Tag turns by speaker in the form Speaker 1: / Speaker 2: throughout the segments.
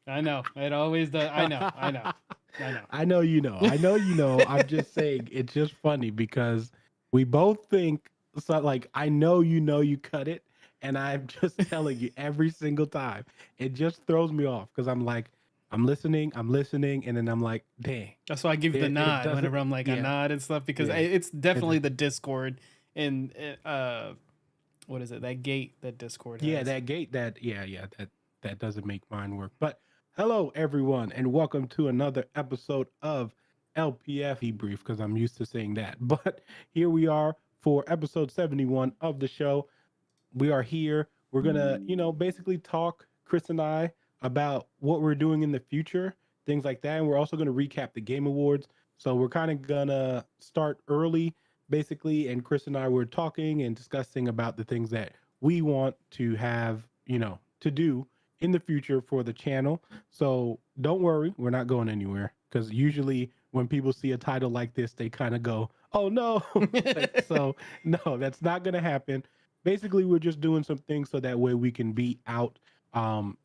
Speaker 1: I know. It always does. I know. I know. I know.
Speaker 2: I know you know. I know you know. I'm just saying it's just funny because we both think so. Like I know you cut it, and I'm just telling you every single time. It just throws me off because I'm like I'm listening, and then I'm like, dang,
Speaker 1: That's why I give the
Speaker 2: it
Speaker 1: nod
Speaker 2: doesn't.
Speaker 1: whenever I'm like a
Speaker 2: Yeah,
Speaker 1: nod and stuff because
Speaker 2: yeah.
Speaker 1: it's
Speaker 2: It,
Speaker 1: definitely the Discord and what is it? That gate that Discord
Speaker 2: Yeah,
Speaker 1: has.
Speaker 2: that gate that that doesn't make mine work. But hello everyone and welcome to another episode of LPF debrief because I'm used to saying that. But here we are for episode 71 of the show. We are here. We're going to, basically talk Chris and I about what we're doing in the future, things like that. And we're also going to recap the Game Awards. So we're kind of going to start early basically, and Chris and I were talking and discussing about the things that we want to have, to do in the future for the channel. So don't worry, we're not going anywhere because usually when people see a title like this, they kind of go, "Oh no!" Like so. No, that's not going to happen. Basically, we're just doing some things so that way we can be out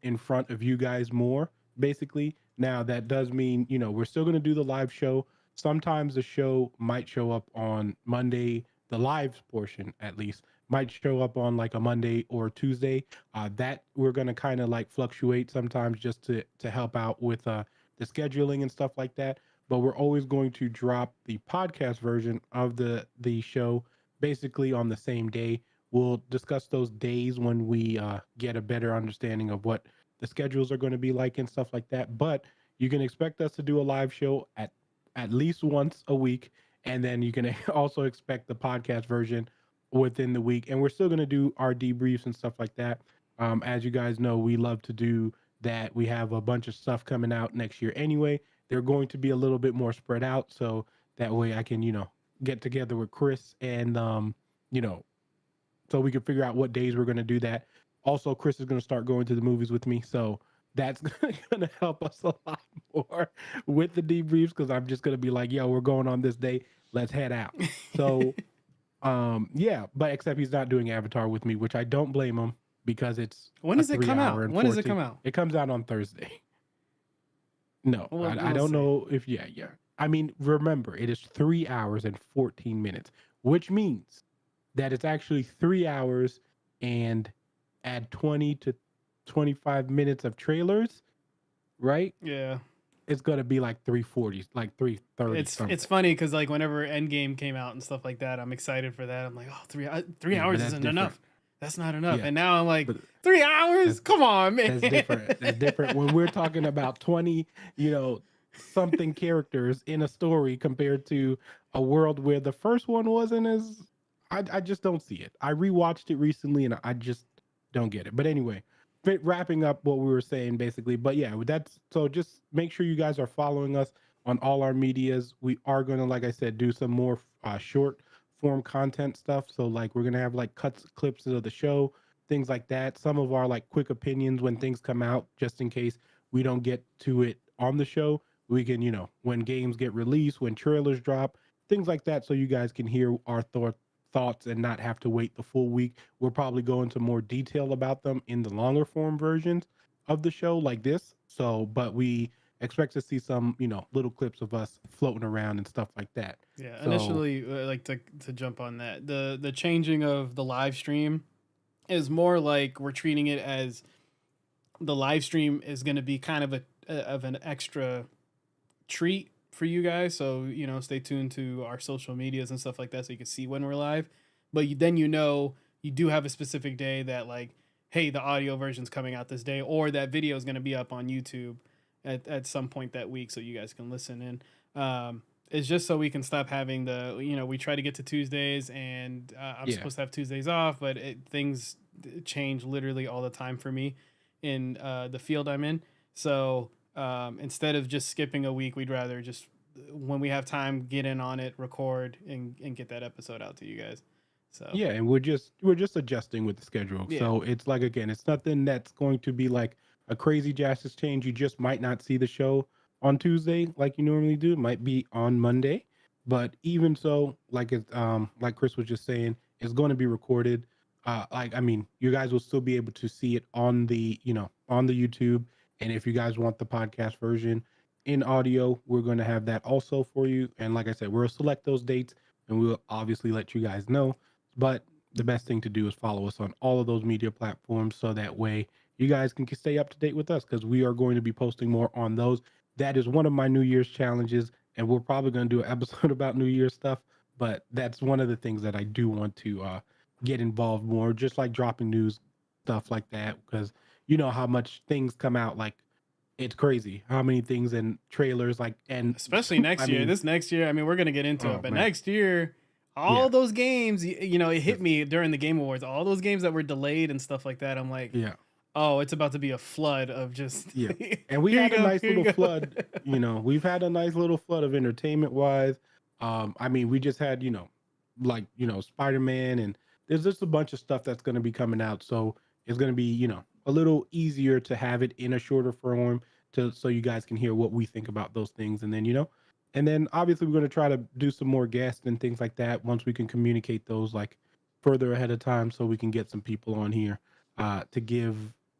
Speaker 2: in front of you guys more. Basically, now that does mean we're still going to do the live show. Sometimes the show might show up on Monday, the live portion at least might show up on like a Monday or Tuesday. That we're gonna kind of like fluctuate sometimes just to help out with the scheduling and stuff like that. But we're always going to drop the podcast version of the show basically on the same day. We'll discuss those days when we get a better understanding of what the schedules are going to be like and stuff like that. But you can expect us to do a live show at least once a week, and then you can also expect the podcast version within the week. And we're still going to do our debriefs and stuff like that. As you guys know, we love to do that. We have a bunch of stuff coming out next year anyway. They're going to be a little bit more spread out, so that way I can get together with Chris and you know so we can figure out what days we're going to do that. Also, Chris is going to start going to the movies with me, so that's going to help us a lot more with the debriefs because I'm just going to be like, "Yo, we're going on this day. Let's head out." So, yeah, but except he's not doing Avatar with me, which I don't blame him because it's
Speaker 1: When
Speaker 2: a
Speaker 1: does it
Speaker 2: three
Speaker 1: come
Speaker 2: hour
Speaker 1: out?
Speaker 2: and
Speaker 1: When does it
Speaker 2: 14.
Speaker 1: come out?
Speaker 2: It comes out on Thursday. No, I
Speaker 1: We'll
Speaker 2: don't
Speaker 1: see.
Speaker 2: know if yeah. I mean, remember, it is 3 hours and 14 minutes, which means that it's actually 3 hours and add 20 to 25 minutes of trailers, right?
Speaker 1: Yeah.
Speaker 2: It's gonna be like 340, like 330
Speaker 1: It's
Speaker 2: something.
Speaker 1: funny because like whenever Endgame came out and stuff like that, I'm excited for that. I'm like, oh, three
Speaker 2: Yeah, but
Speaker 1: hours
Speaker 2: that's
Speaker 1: isn't
Speaker 2: different.
Speaker 1: enough. That's not enough.
Speaker 2: Yeah,
Speaker 1: And now I'm like,
Speaker 2: but
Speaker 1: 3 hours?
Speaker 2: that's
Speaker 1: Come on, man.
Speaker 2: that's different. That's different when we're talking about 20, something characters in a story compared to a world where the first one wasn't as I just don't see it. I rewatched it recently and I just don't get it. But anyway, wrapping up what we were saying basically. But yeah, that's so just make sure you guys are following us on all our medias. We are going to, like I said, do some more short form content stuff. So like we're going to have like cuts, clips of the show, things like that. Some of our like quick opinions when things come out, just in case we don't get to it on the show. We can, when games get released, when trailers drop, things like that, so you guys can hear our thoughts and not have to wait the full week. We'll probably go into more detail about them in the longer form versions of the show, like this. So, but we expect to see some, little clips of us floating around and stuff like that.
Speaker 1: Yeah,
Speaker 2: So,
Speaker 1: initially, like to jump on that, the changing of the live stream is more like we're treating it as the live stream is going to be kind of of an extra treat for you guys. So stay tuned to our social medias and stuff like that so you can see when we're live. But then you do have a specific day that like, hey, the audio version's coming out this day, or that video is going to be up on YouTube at some point that week, so you guys can listen in. It's just so we can stop having we try to get to Tuesdays, and I'm
Speaker 2: yeah.
Speaker 1: supposed to have Tuesdays off, but things change literally all the time for me in the field I'm in. So instead of just skipping a week, we'd rather just when we have time get in on it, record, and get that episode out to you guys. So
Speaker 2: Yeah, and we're just adjusting with the schedule.
Speaker 1: yeah,
Speaker 2: So it's like again, it's nothing that's going to be like a crazy drastic change. You just might not see the show on Tuesday like you normally do. It might be on Monday. But even so, like like Chris was just saying, it's going to be recorded. Like I mean, you guys will still be able to see it on the, on the YouTube And if you guys want the podcast version in audio, we're going to have that also for you. And like I said, we'll select those dates and we'll obviously let you guys know. But the best thing to do is follow us on all of those media platforms so that way you guys can stay up to date with us because we are going to be posting more on those. That is one of my New Year's challenges. And we're probably going to do an episode about New Year's stuff. But that's one of the things that I do want to get involved more, just like dropping news, stuff like that. Because you know how much things come out, like it's crazy how many things and trailers like and
Speaker 1: Especially
Speaker 2: I
Speaker 1: next year.
Speaker 2: mean,
Speaker 1: This next year, I mean, we're gonna get into it,
Speaker 2: oh
Speaker 1: but
Speaker 2: man,
Speaker 1: next year,
Speaker 2: yeah,
Speaker 1: all those games, you know, it hit
Speaker 2: 'cause-
Speaker 1: me during the Game Awards. All those games that were delayed and stuff like that. I'm like,
Speaker 2: yeah,
Speaker 1: oh, it's about to be a flood of just
Speaker 2: yeah. And we
Speaker 1: here you
Speaker 2: had a
Speaker 1: go,
Speaker 2: nice
Speaker 1: here you
Speaker 2: little
Speaker 1: go.
Speaker 2: flood, we've had a nice little flood of entertainment wise. I mean, we just had, like, Spider-Man, and there's just a bunch of stuff that's going to be coming out. So it's going to be, a little easier to have it in a shorter form to so you guys can hear what we think about those things. And then, and then obviously we're going to try to do some more guests and things like that once we can communicate those like further ahead of time so we can get some people on here to give,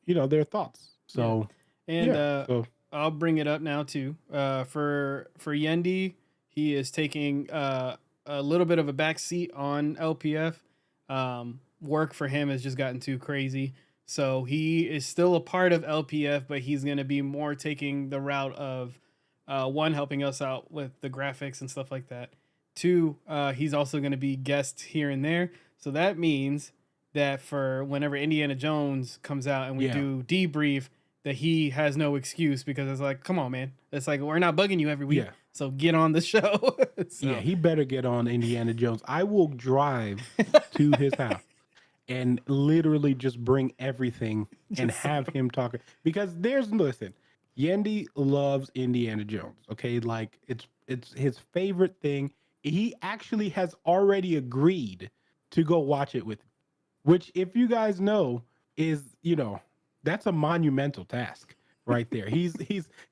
Speaker 2: their thoughts.
Speaker 1: Yeah,
Speaker 2: So
Speaker 1: and
Speaker 2: yeah. So
Speaker 1: I'll bring it up now too. For Yendi, he is taking a little bit of a back seat on LPF. Work for him has just gotten too crazy, so he is still a part of LPF, but he's gonna be more taking the route of one, helping us out with the graphics and stuff like that. Two, he's also gonna be guest here and there. So that means that for whenever Indiana Jones comes out and we
Speaker 2: yeah.
Speaker 1: do debrief, that he has no excuse because it's like, come on, man. It's like we're not bugging you every week,
Speaker 2: Yeah.
Speaker 1: so get on the show.
Speaker 2: Yeah,
Speaker 1: So
Speaker 2: he better get on Indiana Jones. I will drive to his house and literally just bring everything and
Speaker 1: just
Speaker 2: have him talking because listen, Yendi loves Indiana Jones. Okay, like it's his favorite thing. He actually has already agreed to go watch it with me, which if you guys know is that's a monumental task right there. He's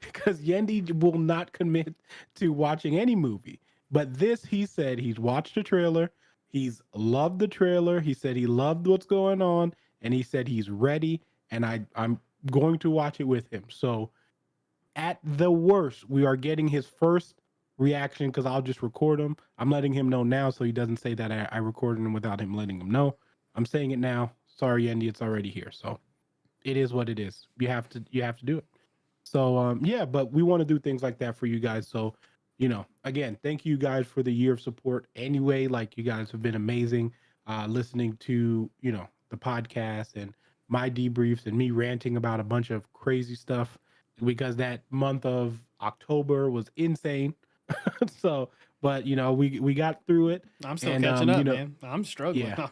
Speaker 2: because Yendi will not commit to watching any movie, but this he said he's watched the trailer. He's loved the trailer. He said he loved what's going on, and he said he's ready. And I'm going to watch it with him. So at the worst, we are getting his first reaction because I'll just record him. I'm letting him know now so he doesn't say that I recorded him without him letting him know. I'm saying it now. Sorry, Andy, it's already here. So it is what it is. You have to do it. So yeah, but we want to do things like that for you guys. So, again, thank you guys for the year of support. Anyway, like you guys have been amazing listening to, the podcast and my debriefs and me ranting about a bunch of crazy stuff because that month of October was insane. So, but we got through it
Speaker 1: I'm still
Speaker 2: and
Speaker 1: catching up, man. I'm struggling.
Speaker 2: yeah.
Speaker 1: I'm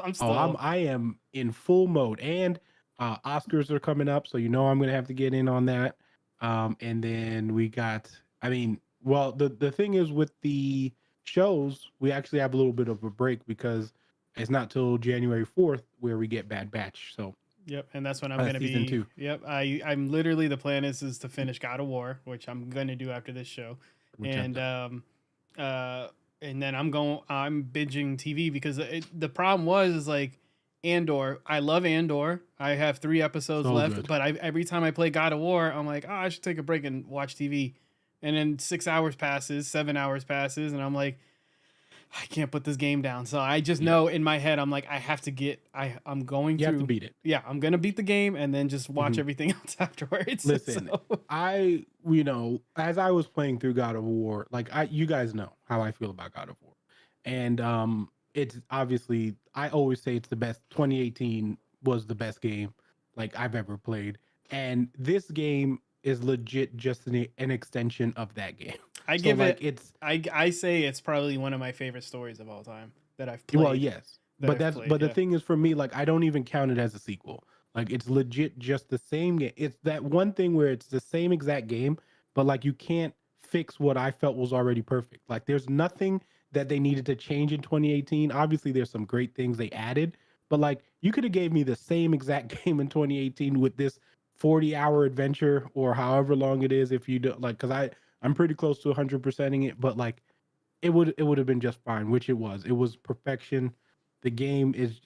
Speaker 2: Oh,
Speaker 1: still
Speaker 2: I am in full mode, and Oscars are coming up, so I'm gonna have to get in on that. And then we got, I mean, well, the thing is with the shows, we actually have a little bit of a break because it's not till January 4th where we get Bad Batch. So
Speaker 1: Yep, and that's when I'm gonna
Speaker 2: season
Speaker 1: be.
Speaker 2: two,
Speaker 1: Yep, I'm literally, the plan is to finish God of War, which I'm gonna do after this show,
Speaker 2: which I've
Speaker 1: and
Speaker 2: done.
Speaker 1: uh, and then I'm binging TV because the problem was is like Andor. I love Andor. I have 3 episodes
Speaker 2: So
Speaker 1: left,
Speaker 2: good.
Speaker 1: but every time I play God of War, I'm like, oh, I should take a break and watch TV, and then 6 hours passes, 7 hours passes, and I'm like, I can't put this game down. So I just
Speaker 2: Yeah,
Speaker 1: know in my head, I'm like, I have to get, I'm going
Speaker 2: you have to
Speaker 1: through.
Speaker 2: beat it.
Speaker 1: Yeah, I'm gonna beat the game and then just watch
Speaker 2: Mhm.
Speaker 1: everything else afterwards.
Speaker 2: Listen,
Speaker 1: So
Speaker 2: as I was playing through God of War, you guys know how I feel about God of War. And it's obviously I always say it's the best 2018 was the best game like I've ever played. And this game is legit just an extension of that game.
Speaker 1: I
Speaker 2: So
Speaker 1: give
Speaker 2: like
Speaker 1: it,
Speaker 2: it's
Speaker 1: I say it's probably one of my favorite stories of all time that I've
Speaker 2: well,
Speaker 1: played.
Speaker 2: yes. But the
Speaker 1: Yeah,
Speaker 2: thing is for me, like I don't even count it as a sequel. Like it's legit just the same game. It's that one thing where it's the same exact game, but like you can't fix what I felt was already perfect. Like there's nothing that they needed to change in 2018. Obviously, there's some great things they added, but like you could have gave me the same exact game in 2018 with this 40-hour adventure or however long it is if you do like because I'm pretty close to 100%ing it, but like it would have been just fine, which it was. It was perfection. The game is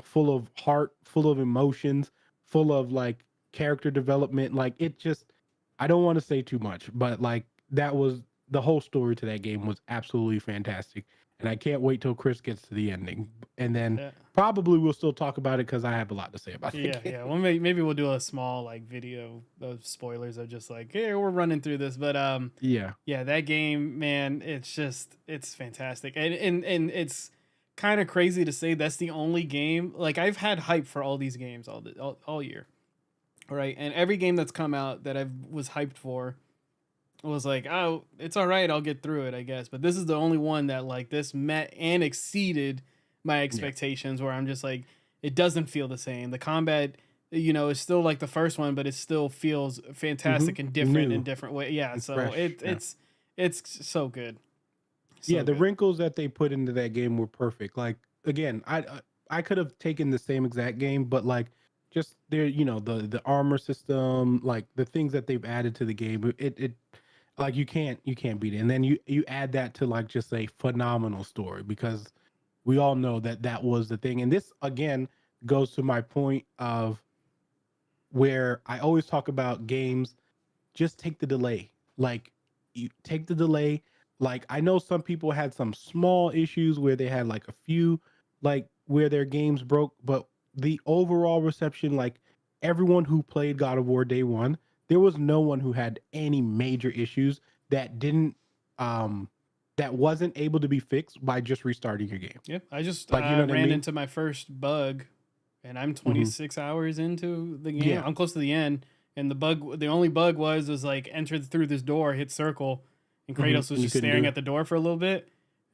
Speaker 2: full of heart, full of emotions, full of like character development. Like it just, I don't want to say too much, but like that was the whole story to that game was absolutely fantastic. And I can't wait till Chris gets to the ending. And then
Speaker 1: Yeah.
Speaker 2: probably we'll still talk about it because I have a lot to say about that
Speaker 1: Yeah,
Speaker 2: game.
Speaker 1: yeah. Well, maybe we'll do a small like video of spoilers of just like, hey, we're running through this, but
Speaker 2: Yeah.
Speaker 1: yeah, that game, man, it's fantastic, and it's kind of crazy to say that's the only game. Like I've had hype for all these games all year, right? And every game that's come out that I was hyped for was like, oh, it's all right, I'll get through it, I guess. But this is the only one that like this met and exceeded my
Speaker 2: Yeah.
Speaker 1: expectations. Where I'm just like, it doesn't feel the same. The combat, is still like the first one, but it still feels fantastic and different in
Speaker 2: New
Speaker 1: different way. Yeah,
Speaker 2: and
Speaker 1: so
Speaker 2: fresh. Yeah.
Speaker 1: it's so good,
Speaker 2: Yeah,
Speaker 1: so
Speaker 2: the
Speaker 1: good.
Speaker 2: wrinkles that they put into that game were perfect. Like again, I could have taken the same exact game, but like just there, the armor system, like the things that they've added to the game, it like you can't beat it. And then you add that to like just a phenomenal story because we all know that that was the thing. And this again goes to my point of where I always talk about games, just take the delay. Like you take the delay. Like I know some people had some small issues where they had like a few like where their games broke, but the overall reception, like everyone who played God of War day one, there was no one who had any major issues that didn't um that wasn't able to be fixed by just restarting your game.
Speaker 1: Yep, I just
Speaker 2: Like you know what I
Speaker 1: ran
Speaker 2: mean?
Speaker 1: into my first bug, and I'm
Speaker 2: Hmm.
Speaker 1: 26 hours into the game.
Speaker 2: Yeah.
Speaker 1: I'm close to the end, and the only bug was like enter through this door, hit circle, and
Speaker 2: Hmm.
Speaker 1: Kratos was
Speaker 2: And you
Speaker 1: just
Speaker 2: couldn't do
Speaker 1: staring
Speaker 2: it.
Speaker 1: at the door for a little bit.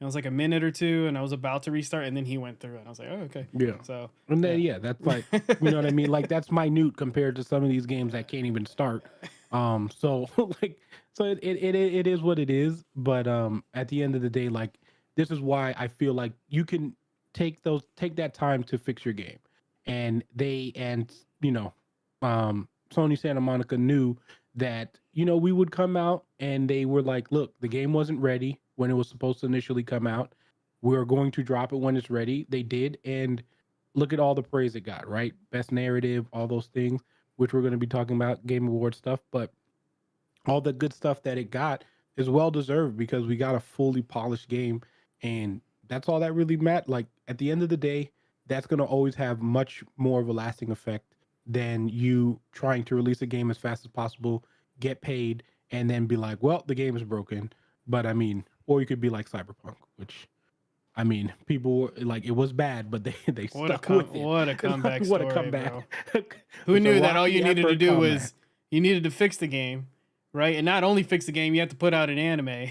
Speaker 1: And it was like a minute or two, and I was about to restart, and then he went through it. And I was like, oh, okay.
Speaker 2: Yeah.
Speaker 1: So
Speaker 2: And
Speaker 1: yeah.
Speaker 2: then yeah, that's like you know what I mean? Like that's minute compared to some of these games that can't even start. So like so it is what it is. But at the end of the day, like this is why I feel like you can take that time to fix your game. And you know, Sony Santa Monica knew that, we would come out and they were like, look, the game wasn't ready when it was supposed to initially come out. We're going to drop it when it's ready. They did, and look at all the praise it got, right? Best narrative, all those things, which we're going to be talking about, Game Award stuff, but all the good stuff that it got is well deserved because we got a fully polished game, and that's all that really matters. Like at the end of the day, that's going to always have much more of a lasting effect than you trying to release a game as fast as possible, get paid, and then be like, well, the game is broken. But I mean, or you could be like Cyberpunk, which I mean, people like it was bad, but they stuck with it.
Speaker 1: What a
Speaker 2: Like
Speaker 1: comeback
Speaker 2: what a
Speaker 1: story,
Speaker 2: comeback!
Speaker 1: bro. Who
Speaker 2: It's a
Speaker 1: knew that all you
Speaker 2: rocky
Speaker 1: needed to
Speaker 2: effort
Speaker 1: do
Speaker 2: comeback.
Speaker 1: was you needed to fix the game, right? And not only fix the game, you have to put out an anime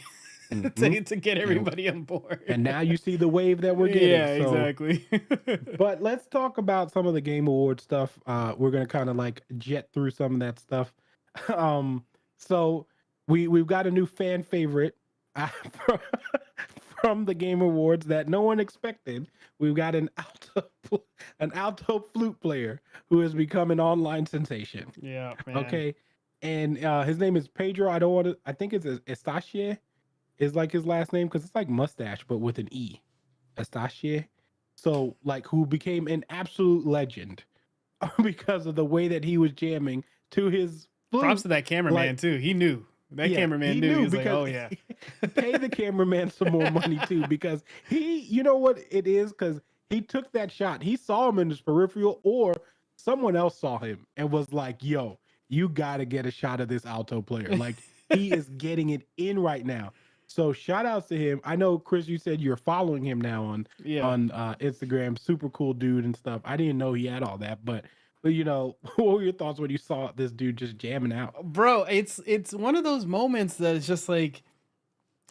Speaker 2: Hmm.
Speaker 1: to get
Speaker 2: And
Speaker 1: everybody on board.
Speaker 2: and now you see the wave that we're getting.
Speaker 1: Yeah,
Speaker 2: So,
Speaker 1: exactly.
Speaker 2: but let's talk about some of the Game Award stuff. We're gonna kind of like jet through some of that stuff. Um, so we've got a new fan favorite uh, from the Game Awards that no one expected. We've got an alto flute player who has become an online sensation.
Speaker 1: Yeah, man.
Speaker 2: Okay, and his name is Pedro. I don't want to. I think it's Estache is like his last name because it's like mustache but with an E. Estache. So like who became an absolute legend because of the way that he was jamming to his
Speaker 1: Props
Speaker 2: flute.
Speaker 1: to that cameraman
Speaker 2: Like
Speaker 1: too. He knew. That
Speaker 2: yeah,
Speaker 1: cameraman
Speaker 2: he
Speaker 1: knew. He
Speaker 2: knew
Speaker 1: was like,
Speaker 2: because
Speaker 1: "Oh yeah."
Speaker 2: pay the cameraman some more money too because you know what it is because he took that shot. He saw him in his peripheral or someone else saw him and was like, "Yo, you got to get a shot of this alto player. Like he is getting it in right now." So shout outs to him. I know Chris, you said you're following him now on
Speaker 1: Yeah.
Speaker 2: Instagram. Super cool dude and stuff. I didn't know he had all that, but what were your thoughts when you saw this dude just jamming out?
Speaker 1: Bro, it's one of those moments that is just like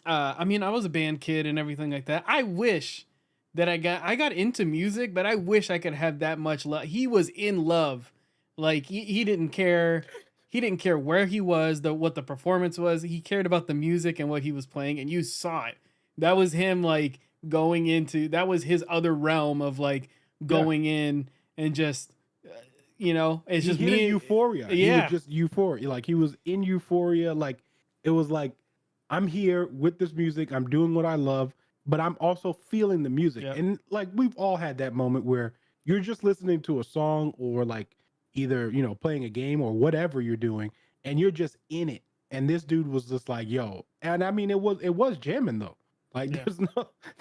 Speaker 1: I mean, I was a band kid and everything like that. I wish that I got into music, but I wish I could have that much love. He was in love. Like he didn't care. He didn't care where he was, what the performance was. He cared about the music and what he was playing, and you saw it. That was him like going into that was his other realm of like
Speaker 2: Yeah.
Speaker 1: going in and just it's
Speaker 2: He
Speaker 1: just
Speaker 2: hit a
Speaker 1: me.
Speaker 2: euphoria. He was
Speaker 1: Yeah.
Speaker 2: just euphoria. Like he was in euphoria. Like it was like I'm here with this music. I'm doing what I love, but I'm also feeling the music.
Speaker 1: Yep.
Speaker 2: And like we've all had that moment where you're just listening to a song or like either, playing a game or whatever you're doing, and you're just in it. And this dude was just like, yo. And I mean, it was jamming though. Like
Speaker 1: Yeah.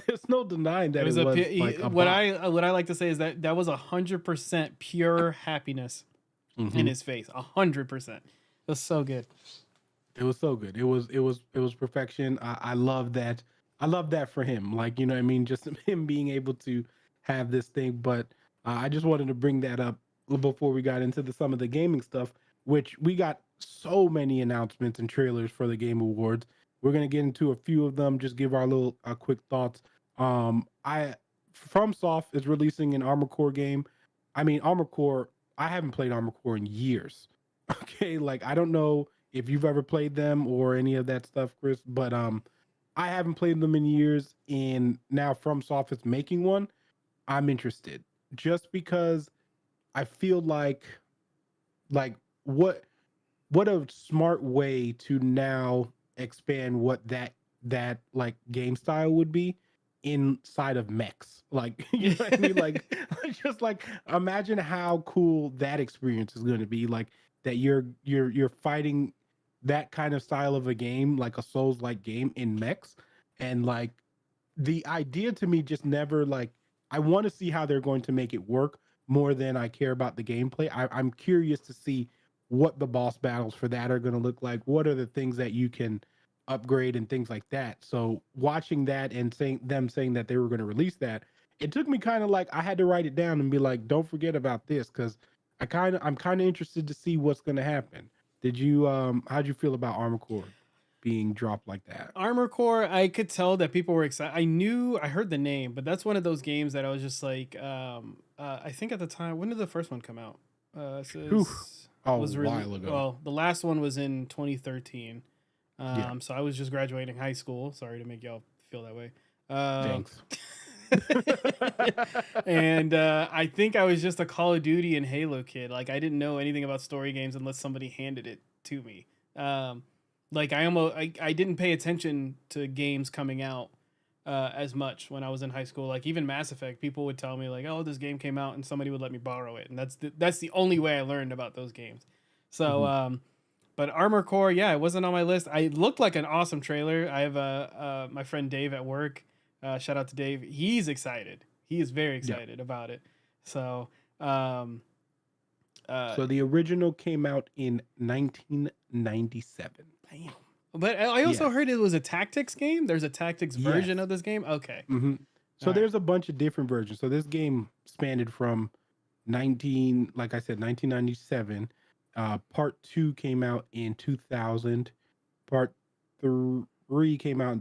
Speaker 2: there's no denying
Speaker 1: It
Speaker 2: that it
Speaker 1: was
Speaker 2: was like a
Speaker 1: what
Speaker 2: bop.
Speaker 1: I like to say is that that was 100% pure happiness in
Speaker 2: Hmm.
Speaker 1: his face. 100%. It was so good.
Speaker 2: It was so good. It was perfection. I love that. I love that for him. Like, you know what I mean? Just him being able to have this thing. But I just wanted to bring that up before we got into some of the gaming stuff, which we got so many announcements and trailers for the Game Awards. We're gonna get into a few of them. Just give our little quick thoughts. I FromSoft is releasing an Armor Core game. I mean, Armor Core. I haven't played Armor Core in years. Okay, like I don't know if you've ever played them or any of that stuff, Chris, but I haven't played them in years, and now FromSoft is making one. I'm interested just because I feel like what what a smart way to now expand what that like game style would be inside of mechs. Like, you know what I mean? Like just like imagine how cool that experience is going to be. Like that you're fighting that kind of style of a game, like a Souls like game in mechs, and like the idea to me just never like I want to see how they're going to make it work more than I care about the gameplay. I'm curious to see what the boss battles for that are going to look like. What are the things that you can upgrade and things like that. So watching that and saying that they were going to release that, it took me kind of like I had to write it down and be like, don't forget about this because I'm kind of interested to see what's going to happen. Did you how'd you feel about Armor Core being dropped like that?
Speaker 1: Armor Core, I could tell that people were excited. I heard the name, but that's one of those games that I was just like, I think at the time, when did the first one come out?
Speaker 2: Whew,
Speaker 1: Says
Speaker 2: a
Speaker 1: was really
Speaker 2: while ago.
Speaker 1: well. The last one was in 2013.
Speaker 2: Yeah,
Speaker 1: So I was just graduating high school. Sorry to make y'all feel that way. Um,
Speaker 2: thanks.
Speaker 1: and I think I was just a Call of Duty and Halo kid. Like I didn't know anything about story games unless somebody handed it to me. Like I didn't pay attention to games coming out as much when I was in high school. Like even Mass Effect, people would tell me like, "Oh, this game came out," and somebody would let me borrow it, and that's the only way I learned about those games. So,
Speaker 2: Mhm.
Speaker 1: but Armor Core, yeah, it wasn't on my list. I looked like an awesome trailer. I have my friend Dave at work. Shout out to Dave. He's excited. He is very
Speaker 2: Yeah.
Speaker 1: excited about it. So, um, uh,
Speaker 2: So the original came out in 1997.
Speaker 1: damn. But I also
Speaker 2: Yes.
Speaker 1: heard it was a tactics game. There's a tactics version
Speaker 2: Yes.
Speaker 1: of this game. Okay.
Speaker 2: So
Speaker 1: All right.
Speaker 2: there's a bunch of different versions. So this game spanned from like I said, 1997. Part two came out in 2000. Part three came out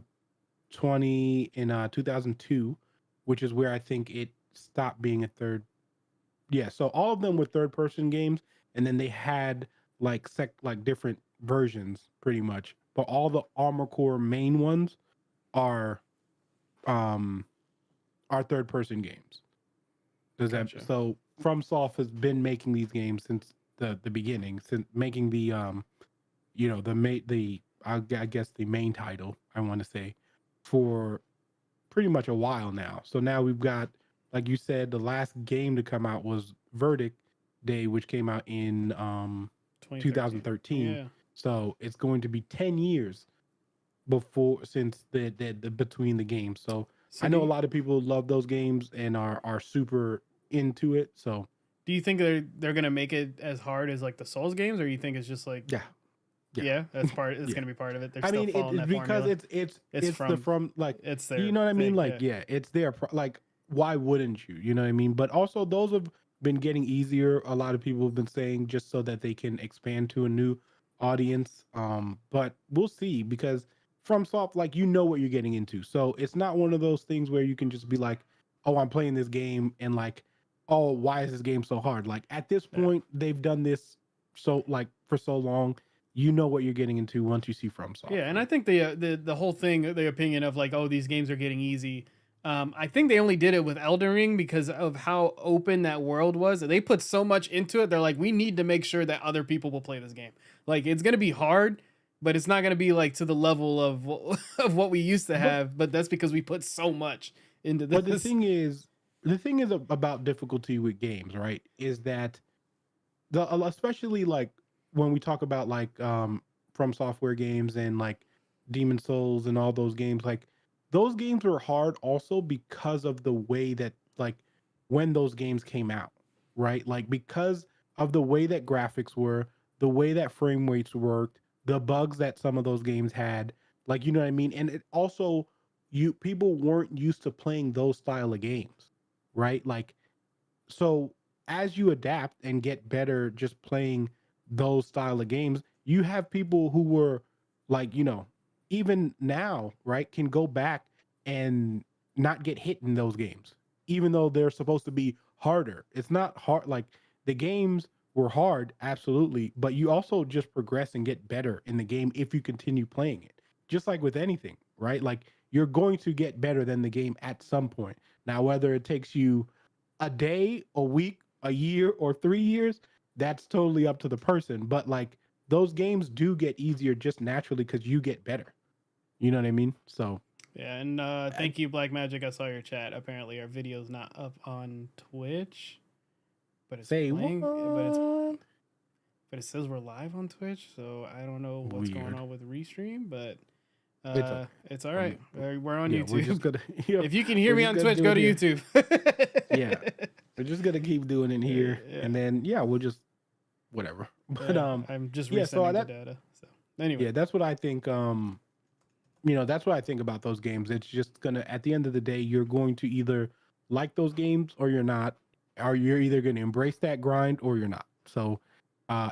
Speaker 2: 2002, which is where I think it stopped being a third. Yeah, so all of them were third person games, and then they had like different versions pretty much. But all the Armor Core main ones are um are third person games. Does that
Speaker 1: Gotcha.
Speaker 2: so FromSoft has been making these games since the beginning, since making the I guess the main title, I want to say, for pretty much a while now. So now we've got, like you said, the last game to come out was Verdict Day, which came out in
Speaker 1: 2013.
Speaker 2: 2013.
Speaker 1: Yeah.
Speaker 2: So it's going to be 10 years before since the between the games. So
Speaker 1: So
Speaker 2: I know a lot of people love those games and are super into it. So
Speaker 1: do you think they're gonna make it as hard as like the Souls games, or you think it's just like
Speaker 2: yeah, yeah,
Speaker 1: yeah, that's part. It's
Speaker 2: yeah.
Speaker 1: gonna be part of it. They're
Speaker 2: I
Speaker 1: still
Speaker 2: mean,
Speaker 1: following
Speaker 2: it's
Speaker 1: that
Speaker 2: because
Speaker 1: formula. It's
Speaker 2: it's the
Speaker 1: from
Speaker 2: from like,
Speaker 1: it's
Speaker 2: you
Speaker 1: their
Speaker 2: know what I mean?
Speaker 1: thing.
Speaker 2: Like,
Speaker 1: Yeah.
Speaker 2: yeah, it's their like, why wouldn't you? You know what I mean? But also those have been getting easier. A lot of people have been saying just so that they can expand to a new audience. But we'll see because FromSoft, like, you know what you're getting into. So it's not one of those things where you can just be like, oh, I'm playing this game and like, oh, why is this game so hard? Like at this
Speaker 1: Yeah.
Speaker 2: point, they've done this so like for so long, you know what you're getting into once you see FromSoft.
Speaker 1: Yeah, and I
Speaker 2: So
Speaker 1: think the whole thing, the opinion of like, oh, these games are getting easy. I think they only did it with Elden Ring because of how open that world was. They put so much into it. They're like, we need to make sure that other people will play this game. Like, it's gonna be hard, but it's not gonna be like to the level of of what we used to
Speaker 2: but
Speaker 1: have. But that's because we put so much into
Speaker 2: but the
Speaker 1: this.
Speaker 2: thing is, about difficulty with games, right? Is that especially like when we talk about like from software games and like Demon Souls and all those games, like those games were hard also because of the way that like when those games came out, right? Like because of the way that graphics were, the way that frame rates worked, the bugs that some of those games had, like you know what I mean? And it also you people weren't used to playing those style of games, right? Like so as you adapt and get better just playing those style of games, you have people who were like, you know, even now, right, can go back and not get hit in those games, even though they're supposed to be harder. It's not hard. Like the games were hard, absolutely, but you also just progress and get better in the game if you continue playing it. Just like with anything, right? Like you're going to get better than the game at some point. Now, whether it takes you a day, a week, a year, or 3 years, that's totally up to the person. But like those games do get easier just naturally because you get better. You know what I mean? So
Speaker 1: Yeah, and
Speaker 2: I
Speaker 1: thank you, Black Magic. I saw your chat. Apparently, our video's not up on Twitch, but it's
Speaker 2: say what?
Speaker 1: playing. But it says we're live on Twitch, so I don't know what's going
Speaker 2: Weird.
Speaker 1: on with Restream, but
Speaker 2: It's okay.
Speaker 1: it's all
Speaker 2: Um,
Speaker 1: right. We're on
Speaker 2: yeah, we're just
Speaker 1: YouTube.
Speaker 2: gonna you know,
Speaker 1: If you can hear
Speaker 2: we're
Speaker 1: me
Speaker 2: just
Speaker 1: on
Speaker 2: gonna
Speaker 1: Twitch,
Speaker 2: do
Speaker 1: go
Speaker 2: it
Speaker 1: to
Speaker 2: here.
Speaker 1: YouTube.
Speaker 2: Yeah, we're just gonna keep doing it here,
Speaker 1: Yeah,
Speaker 2: and then yeah, we'll just whatever. But
Speaker 1: I'm just
Speaker 2: yeah. So
Speaker 1: resending the
Speaker 2: that
Speaker 1: data. So anyway,
Speaker 2: yeah, that's what I think. You know, that's what I think about those games. It's just gonna at the end of the day, you're going to either like those games or you're not, or you're either gonna embrace that grind or you're not. So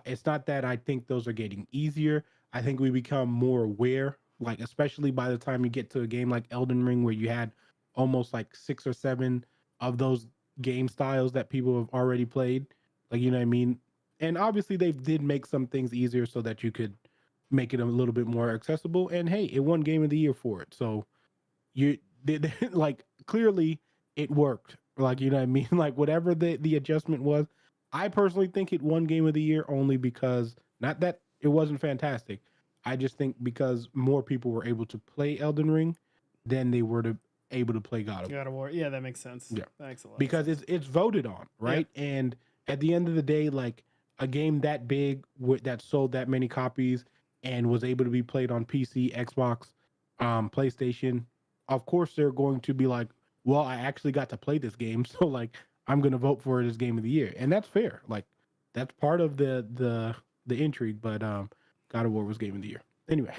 Speaker 2: it's not that I think those are getting easier. I think we become more aware, like especially by the time you get to a game like Elden Ring where you had almost like 6 or 7 of those game styles that people have already played. Like you know what I mean? And obviously they did make some things easier so that you could make it a little bit more accessible. And hey, it won Game of the Year for it. So you did like clearly it worked. Like you know what I mean? Like whatever the adjustment was, I personally think it won Game of the Year only because not that it wasn't fantastic. I just think because more people were able to play Elden Ring than they were to able to play God of
Speaker 1: God
Speaker 2: War.
Speaker 1: of War. Yeah, that makes sense.
Speaker 2: Yeah,
Speaker 1: That makes a lot of
Speaker 2: because
Speaker 1: sense.
Speaker 2: it's voted on,
Speaker 1: Yep.
Speaker 2: right? And at the end of the day, like a game that big that sold that many copies and was able to be played on PC, Xbox, PlayStation, of course they're going to be like, well, I actually got to play this game, so like I'm gonna vote for it as Game of the Year, and that's fair. Like that's part of the intrigue. But God of War was Game of the Year anyway.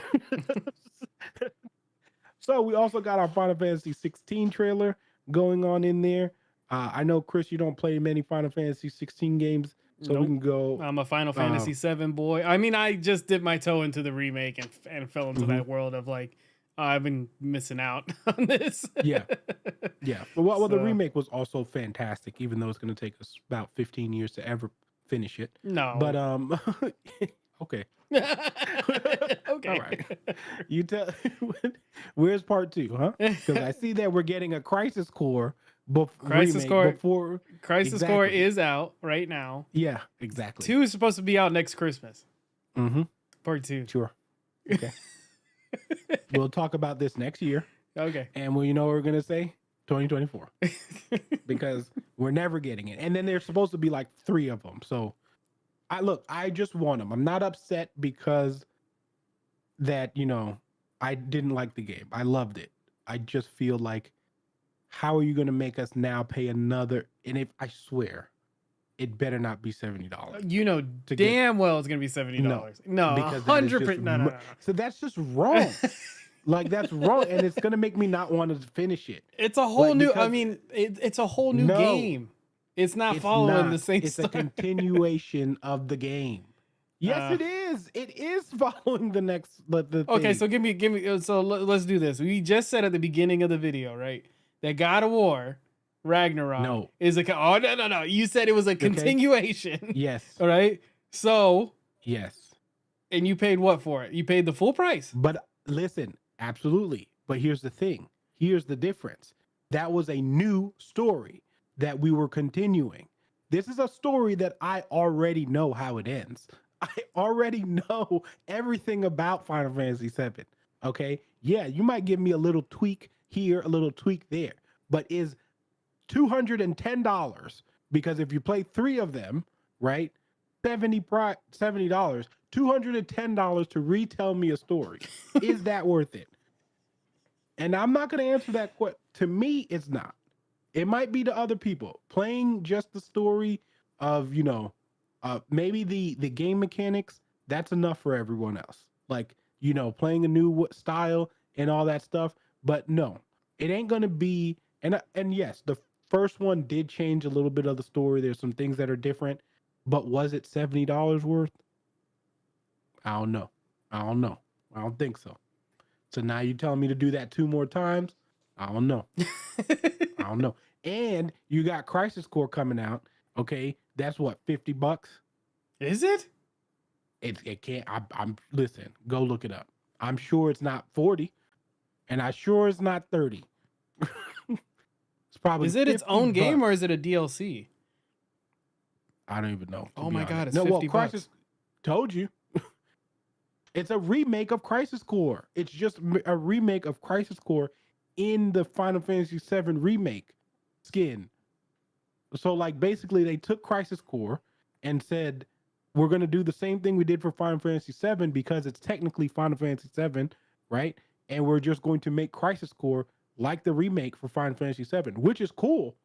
Speaker 2: So we also got our Final Fantasy 16 trailer going on in there. I know Chris, you don't play many Final Fantasy 16 games, so we
Speaker 1: Nope.
Speaker 2: can go.
Speaker 1: I'm a Final
Speaker 2: Uh,
Speaker 1: Fantasy VII boy. I mean, I just dipped my toe into the remake and fell into
Speaker 2: mhm.
Speaker 1: that world of like, I've been missing out on this.
Speaker 2: Yeah, yeah. But well, the
Speaker 1: So
Speaker 2: remake was also fantastic, even though it's going to take us about 15 years to ever finish it. But
Speaker 1: no.
Speaker 2: okay, all
Speaker 1: Okay.
Speaker 2: right. You tell. Where's part two, huh? Because I see that we're getting a Crisis Core
Speaker 1: Crisis
Speaker 2: remake
Speaker 1: Core.
Speaker 2: before.
Speaker 1: Crisis Core
Speaker 2: Exactly.
Speaker 1: is out right now.
Speaker 2: Yeah. Exactly.
Speaker 1: 2 is supposed to be out next Christmas.
Speaker 2: Mm-hmm.
Speaker 1: Part 2.
Speaker 2: Sure. Okay. We'll talk about this next year.
Speaker 1: Okay.
Speaker 2: And well, you know what we're gonna say? 2024. Because we're never getting it. And then there's supposed to be like 3 of them. So I just want them. I'm not upset because that, you know, I didn't like the game. I loved it. I just feel like how are you gonna make us now pay another, and if I swear it better not be $70
Speaker 1: You know
Speaker 2: to get
Speaker 1: damn well it's gonna be $70.
Speaker 2: no,
Speaker 1: No,
Speaker 2: because that is
Speaker 1: 100%.
Speaker 2: just
Speaker 1: No, no, no,
Speaker 2: so that's just wrong.
Speaker 1: no.
Speaker 2: Like that's wrong, and it's gonna make me not want to finish it.
Speaker 1: It's a whole
Speaker 2: Like
Speaker 1: new. I
Speaker 2: because
Speaker 1: mean, it's a whole new
Speaker 2: no,
Speaker 1: game. It's not
Speaker 2: it's
Speaker 1: following the
Speaker 2: not.
Speaker 1: same
Speaker 2: It's a
Speaker 1: story.
Speaker 2: continuation of the game. Yes,
Speaker 1: Uh,
Speaker 2: it is. It is following the next the
Speaker 1: okay,
Speaker 2: thing.
Speaker 1: so give me. So let's do this. We just said at the beginning of the video, right, that God of War Ragnarok
Speaker 2: No.
Speaker 1: is a. Oh no! You said it was a
Speaker 2: Okay.
Speaker 1: continuation.
Speaker 2: Yes.
Speaker 1: All right. So
Speaker 2: Yes.
Speaker 1: and you paid what for it? You paid the full price.
Speaker 2: But listen, absolutely. But here's the thing. Here's the difference. That was a new story that we were continuing. This is a story that I already know how it ends. I already know everything about Final Fantasy VII. Okay. Yeah, you might give me a little tweak here, a little tweak there, but is $210 because if you play 3 of them, right? $70, $210 to retell me a story. Is that worth it? And I'm not going to answer that question. To me, it's not. It might be to other people. Playing just the story of, maybe the game mechanics, that's enough for everyone else. Like, playing a new style and all that stuff. But no, it ain't going to be. And yes, the first one did change a little bit of the story. There's some things that are different. But was it $70 worth? I don't know. I don't know. I don't think so. So now you telling me to do that 2 more times? I don't know. I don't know. And you got Crisis Core coming out. Okay, that's what, $50?
Speaker 1: Is it?
Speaker 2: It can't. I'm listen. Go look it up. I'm sure it's not 40, and I sure it's not 30. It's probably.
Speaker 1: Is it its own
Speaker 2: $50.
Speaker 1: game or is it a DLC?
Speaker 2: I don't even know.
Speaker 1: Oh my god, it's
Speaker 2: no,
Speaker 1: $50.
Speaker 2: Crisis. Told you. It's a remake of Crisis Core. It's just a remake of Crisis Core in the Final Fantasy VII remake skin. So, like, basically, they took Crisis Core and said, we're going to do the same thing we did for Final Fantasy VII because it's technically Final Fantasy VII, right? And we're just going to make Crisis Core like the remake for Final Fantasy VII, which is cool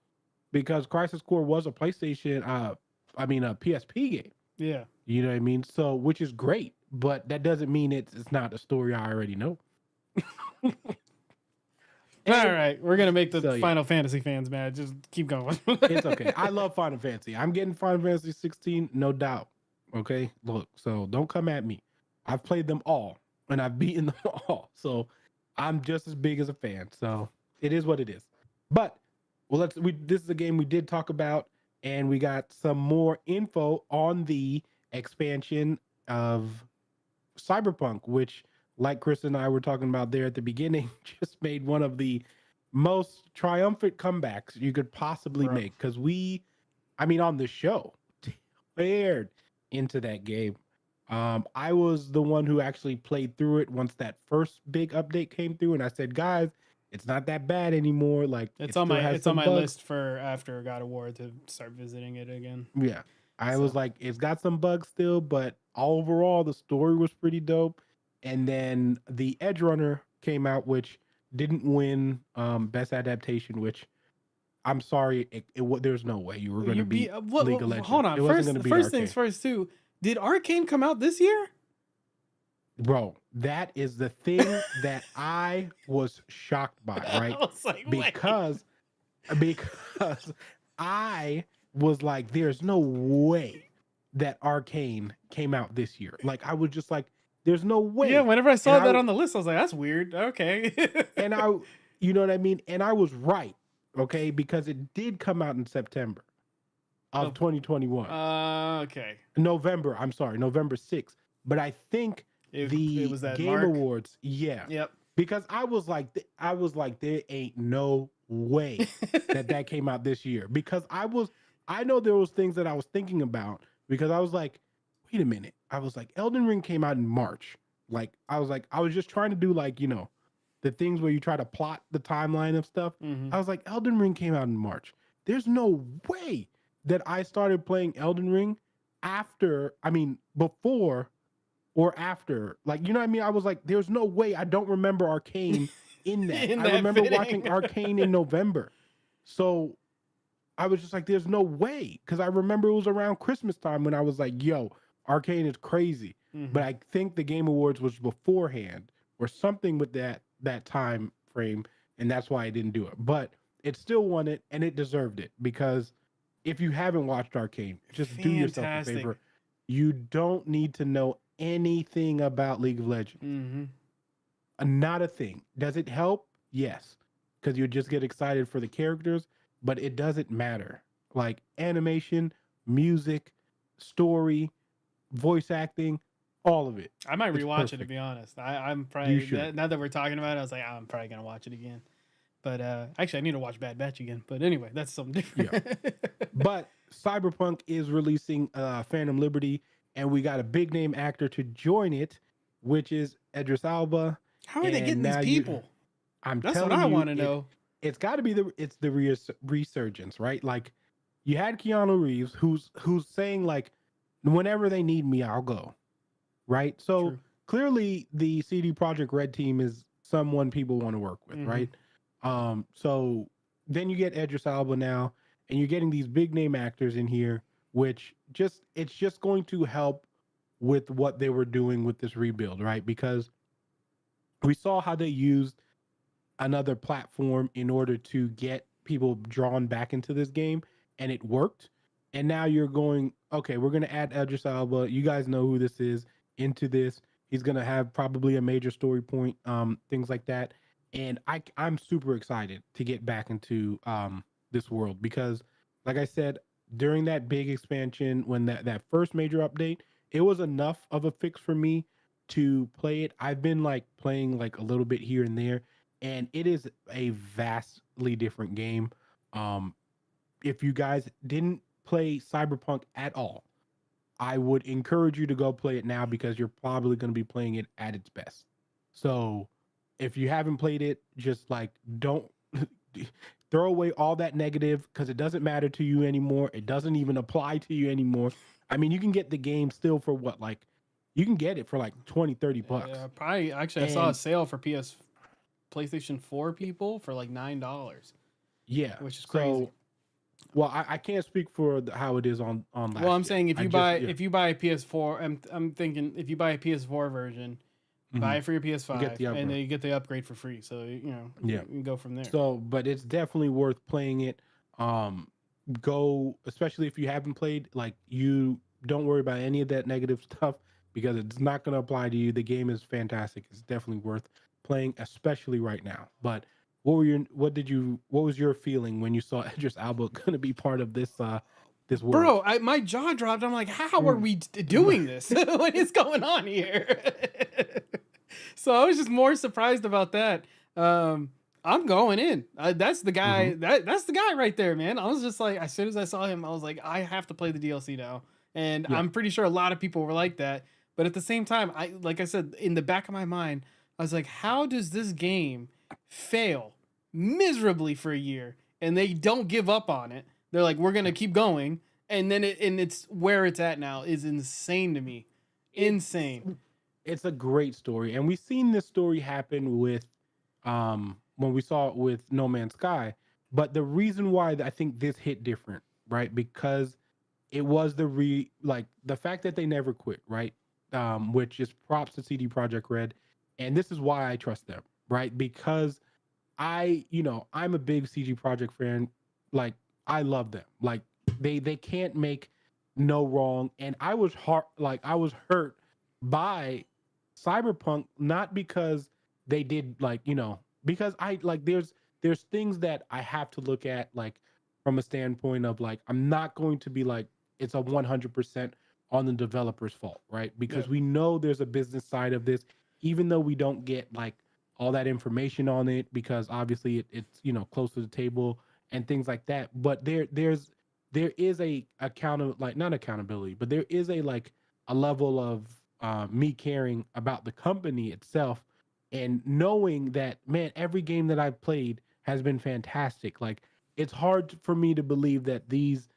Speaker 2: because Crisis Core was a PlayStation, a PSP game.
Speaker 1: Yeah.
Speaker 2: You know what I mean? So, which is great, but that doesn't mean it's not a story I already know.
Speaker 1: All right, we're gonna make the Final Fantasy fans mad. Just keep going.
Speaker 2: It's okay. I love Final Fantasy. I'm getting Final Fantasy 16, no doubt. Okay, look. So don't come at me. I've played them all and I've beaten them all. So I'm just as big as a fan. So it is what it is. But this is a game we did talk about, and we got some more info on the expansion of Cyberpunk, which, like Chris and I were talking about there at the beginning, just made one of the most triumphant comebacks you could possibly make. Because on the show, teared into that game. I was the one who actually played through it once that first big update came through, and I said, guys, it's not that bad anymore. Like,
Speaker 1: it's on my list for after God of War to start visiting it again.
Speaker 2: Yeah. I was like, it's got some bugs still, but overall the story was pretty dope. And then the Edge Runner came out, which didn't win best adaptation, which I'm sorry, there's no way you were going to beat League of Legends.
Speaker 1: Hold on, first things first too. Did Arcane come out this year?
Speaker 2: Bro, that is the thing that I was shocked by, right?
Speaker 1: I was like,
Speaker 2: because I was like, there's no way that Arcane came out this year. Like, I was just like, there's no way.
Speaker 1: Yeah, whenever I saw that on the list, I was like, that's weird. Okay.
Speaker 2: And you know what I mean? And I was right, okay? Because it did come out in September of 2021.
Speaker 1: Okay.
Speaker 2: November 6th. But I think it was that Game Awards, yeah.
Speaker 1: Yep.
Speaker 2: Because I was like, there ain't no way that came out this year. Because I know there was things that I was thinking about, because I was like, wait a minute. I was like, Elden Ring came out in March. Like, I was just trying to do, like, the things where you try to plot the timeline of stuff.
Speaker 1: Mm-hmm.
Speaker 2: I was like, Elden Ring came out in March. There's no way that I started playing Elden Ring before or after. Like, you know what I mean? I was like, there's no way I don't remember Arcane in that. I remember watching Arcane in November. So I was just like, there's no way. Because I remember it was around Christmas time when I was like, yo, Arcane is crazy.
Speaker 1: Mm-hmm.
Speaker 2: But I think the Game Awards was beforehand or something with that time frame. And that's why I didn't do it. But it still won it, and it deserved it. Because if you haven't watched Arcane, just do yourself a favor. You don't need to know anything about League of Legends.
Speaker 1: Mm-hmm.
Speaker 2: Not a thing. Does it help? Yes. Because you just get excited for the characters, but it doesn't matter. Like, animation, music, story, voice acting, all of it.
Speaker 1: I might rewatch it, to be honest. I'm probably, now that we're talking about it, I was like, I'm probably going to watch it again. But actually, I need to watch Bad Batch again. But anyway, that's something different.
Speaker 2: Yeah. But Cyberpunk is releasing Phantom Liberty, and we got a big name actor to join it, which is Idris Elba.
Speaker 1: How are they getting these people?
Speaker 2: That's what
Speaker 1: I want to know.
Speaker 2: It's got to be the resurgence, right? Like, you had Keanu Reeves, who's saying, like, whenever they need me, I'll go. Right. So
Speaker 1: True.
Speaker 2: clearly the CD Project Red team is someone people want to work with,
Speaker 1: Mm-hmm.
Speaker 2: right? So then you get Edris Alba now, and you're getting these big name actors in here, which just it's just going to help with what they were doing with this rebuild, right? Because we saw how they used another platform in order to get people drawn back into this game, and it worked. And now you're going, okay, we're going to add Edris Alba. You guys know who this is into this. He's going to have probably a major story point, things like that. And I'm super excited to get back into this world because, like I said, during that big expansion, when that first major update, it was enough of a fix for me to play it. I've been like playing like a little bit here and there, and it is a vastly different game. Um, if you guys didn't play Cyberpunk at all, I would encourage you to go play it now because you're probably going to be playing it at its best. So, if you haven't played it, just like don't throw away all that negative because it doesn't matter to you anymore. It doesn't even apply to you anymore. I mean, you can get the game still for what, like, you can get it for like 20, 30 bucks.
Speaker 1: Yeah, probably. Actually, I saw a
Speaker 2: And
Speaker 1: sale for PlayStation 4 people for like $9,
Speaker 2: yeah,
Speaker 1: which is crazy.
Speaker 2: so well, I can't speak for how it is on
Speaker 1: Well, I'm
Speaker 2: last gen.
Speaker 1: saying if
Speaker 2: I
Speaker 1: you
Speaker 2: just
Speaker 1: buy
Speaker 2: yeah,
Speaker 1: if you buy a PS4, I'm thinking if you buy a PS4 version, buy
Speaker 2: mhm.
Speaker 1: it for your
Speaker 2: You get
Speaker 1: PS5,
Speaker 2: the
Speaker 1: and
Speaker 2: upgrade.
Speaker 1: then you get the upgrade for free. So
Speaker 2: Yeah.
Speaker 1: you can go from there.
Speaker 2: So, but it's definitely worth playing it. Um, go, especially if you haven't played. Like, you don't worry about any of that negative stuff because it's not going to apply to you. The game is fantastic. It's definitely worth playing, especially right now. But what was your feeling when you saw Idris Elba going to be part of this world?
Speaker 1: Bro, my jaw dropped. I'm like, how are
Speaker 2: Mm.
Speaker 1: we doing this? What is going on here? So I was just more surprised about that. Um, I'm going in. That's the
Speaker 2: Hmm.
Speaker 1: guy. That's the guy right there, man. I was just like, as soon as I saw him, I was like, I have to play the DLC now. And
Speaker 2: Yeah.
Speaker 1: I'm pretty sure a lot of people were like that. But at the same time, like I said, in the back of my mind, I was like, how does this game fail miserably for a year and they don't give up on it? They're like, we're gonna
Speaker 2: Yep.
Speaker 1: keep going, and then it's where it's at now is insane to me,
Speaker 2: It's
Speaker 1: insane.
Speaker 2: it's a great story, and we've seen this story happen with when we saw it with No Man's Sky. But the reason why I think this hit different, right? Because it was like the fact that they never quit, right? Which is props to CD Project Red, and this is why I trust them, right? Because I'm a big CG Project fan. Like, I love them. Like, they can't make no wrong. And I was hurt by Cyberpunk, not because they did, like, because I like there's things that I have to look at, like, from a standpoint of, like, I'm not going to be like it's a 100% on the developer's fault, right?
Speaker 1: Yeah,
Speaker 2: Because we know there's a business side of this, even though we don't get like all that information on it because obviously it's close to the table and things like that. But there is a like not accountability, but there is a like a level of me caring about the company itself and knowing that, man, every game that I've played has been fantastic. Like, it's hard for me to believe that these,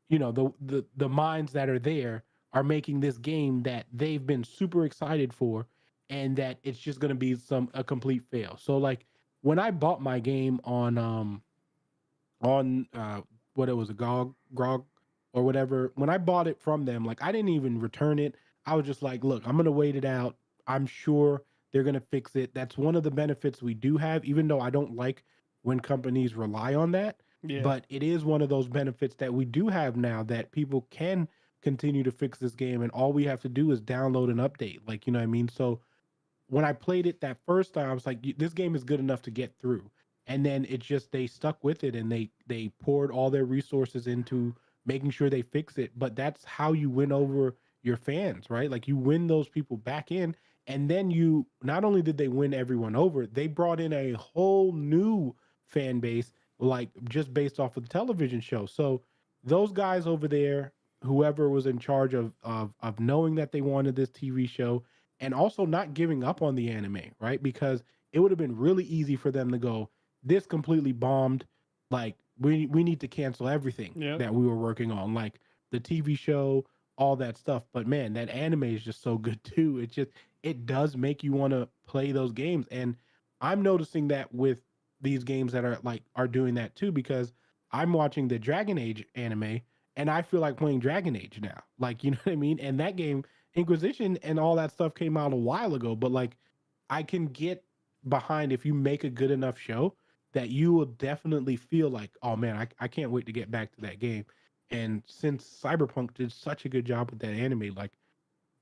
Speaker 2: the minds that are there are making this game that they've been super excited for, and that it's just going to be a complete fail. So, like, when I bought my game on what it was, a grog or whatever, when I bought it from them, like, I didn't even return it. I was just like, look, I'm going to wait it out. I'm sure they're going to fix it. That's one of the benefits we do have, even though I don't like when companies rely on that.
Speaker 1: yeah,
Speaker 2: But it is one of those benefits that we do have now, that people can continue to fix this game, and all we have to do is download an update. Like, you know what I mean? So when I played it that first time, I was like, this game is good enough to get through. And then it just, they stuck with it, and they poured all their resources into making sure they fix it. But that's how you win over your fans, right? Like, you win those people back in, and then you not only did they win everyone over, they brought in a whole new fan base, like, just based off of the television show. So those guys over there, whoever was in charge of knowing that they wanted this TV show, and also not giving up on the anime, right? Because it would have been really easy for them to go, this completely bombed. Like, we need to cancel everything
Speaker 1: yep.
Speaker 2: that we were working on, like the TV show, all that stuff. But man, that anime is just so good too. It does make you want to play those games. And I'm noticing that with these games that are doing that too, because I'm watching the Dragon Age anime and I feel like playing Dragon Age now. Like, you know what I mean? And that game, Inquisition and all that stuff came out a while ago, but like I can get behind if you make a good enough show that you will definitely feel like, oh man, I can't wait to get back to that game. And since Cyberpunk did such a good job with that anime, like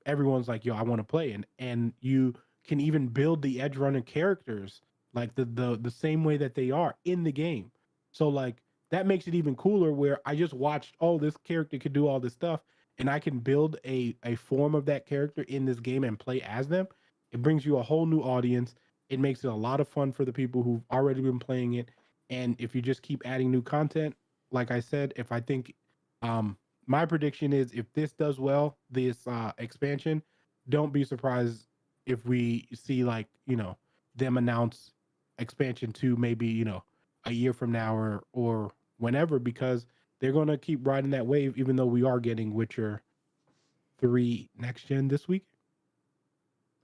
Speaker 2: everyone's like, yo, I want to play. And you can even build the Edge Runner characters like the same way that they are in the game. So like that makes it even cooler where I just watched, oh, this character could do all this stuff and I can build a form of that character in this game and play as them. It brings you a whole new audience. It makes it a lot of fun for the people who've already been playing it. And if you just keep adding new content, like I said, if I think um my prediction is if this does well, this expansion, don't be surprised if we see like, them announce expansion 2 maybe, a year from now or whenever because they're going to keep riding that wave even though we are getting Witcher 3 next gen this week.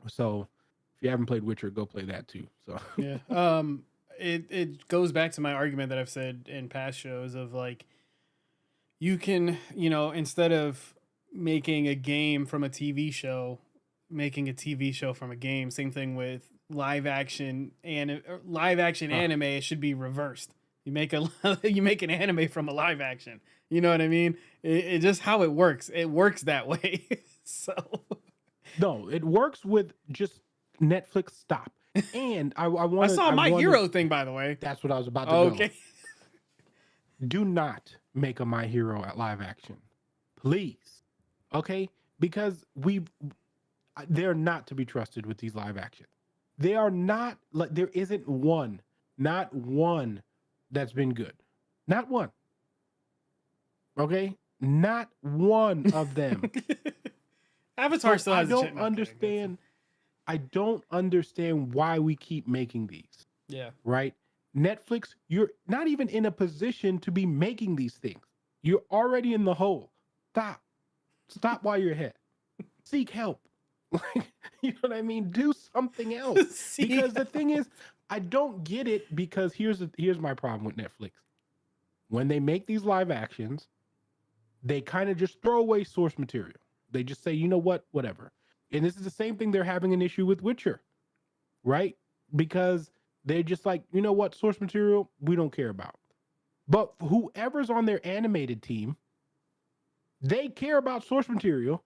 Speaker 2: So if you haven't played Witcher, go play that too. So
Speaker 1: Yeah. It goes back to my argument that I've said in past shows of like you can, instead of making a game from a TV show, making a TV show from a game. Same thing with live action
Speaker 2: Huh.
Speaker 1: anime. It should be reversed. You make you make an anime from a live action. You know what I mean? It just how it works. It works that way. So
Speaker 2: No, it works with just Netflix stop. And I
Speaker 1: I
Speaker 2: want to
Speaker 1: saw
Speaker 2: I
Speaker 1: My
Speaker 2: wanted
Speaker 1: Hero thing, by the way.
Speaker 2: that's what I was about to go.
Speaker 1: Okay.
Speaker 2: Do not make a My Hero at live action. Please. Okay? Because they're not to be trusted with these live action. They are not like there isn't not one that's been good. Not one. Okay? Not one of them.
Speaker 1: Avatar
Speaker 2: So
Speaker 1: still
Speaker 2: I
Speaker 1: has a
Speaker 2: don't
Speaker 1: chip. No, I'm kidding.
Speaker 2: understand. I don't understand why we keep making these.
Speaker 1: Yeah.
Speaker 2: Right? Netflix, you're not even in a position to be making these things. You're already in the hole. Stop. Stop while you're ahead. Seek help. Like, you know what I mean? Do something else. Because the thing is, I don't get it because here's my problem with Netflix. When they make these live actions, they kind of just throw away source material. They just say, you know what, whatever. And this is the same thing they're having an issue with Witcher, right? Because they're just like, you know what, source material, we don't care about. But whoever's on their animated team, they care about source material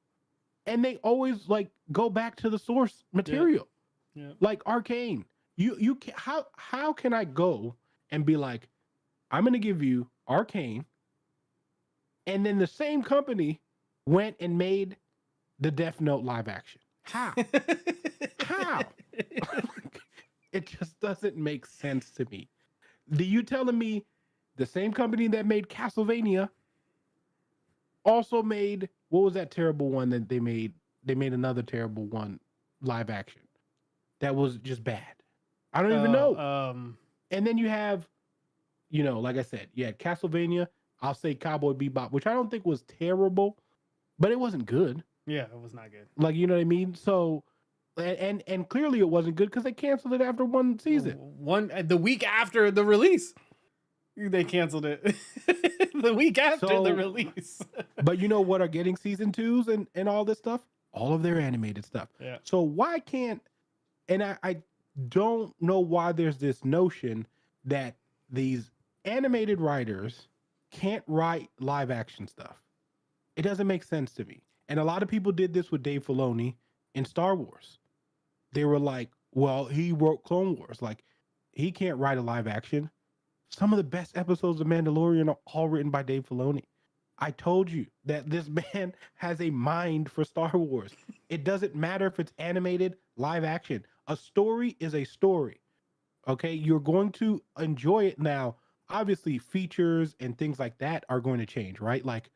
Speaker 2: and they always like go back to the source material.
Speaker 1: Yeah.
Speaker 2: Like Arcane. You can, how can I go and be like, I'm gonna give you Arcane, and then the same company went and made the Death Note live action? How? How? It just doesn't make sense to me. You telling me the same company that made Castlevania also made, what was that terrible one that they made? They made another terrible one live action that was just bad. I don't even know. And then you have, like I said, you had Castlevania. I'll say Cowboy Bebop, which I don't think was terrible, but it wasn't good.
Speaker 1: Yeah, it was not good.
Speaker 2: Like, you know what I mean? So, and clearly it wasn't good because they canceled it after one season.
Speaker 1: The week after the release, they canceled it. The week after the release.
Speaker 2: But you know what are getting season 2s and all this stuff? All of their animated stuff.
Speaker 1: Yeah.
Speaker 2: So why can't, and I don't know why there's this notion that these animated writers can't write live action stuff. It doesn't make sense to me. And a lot of people did this with Dave Filoni in Star Wars. They were like, well, he wrote Clone Wars. Like, he can't write a live action. Some of the best episodes of Mandalorian are all written by Dave Filoni. I told you that this man has a mind for Star Wars. It doesn't matter if it's animated, live action. A story is a story. Okay, you're going to enjoy it now. Obviously, features and things like that are going to change, right? Like,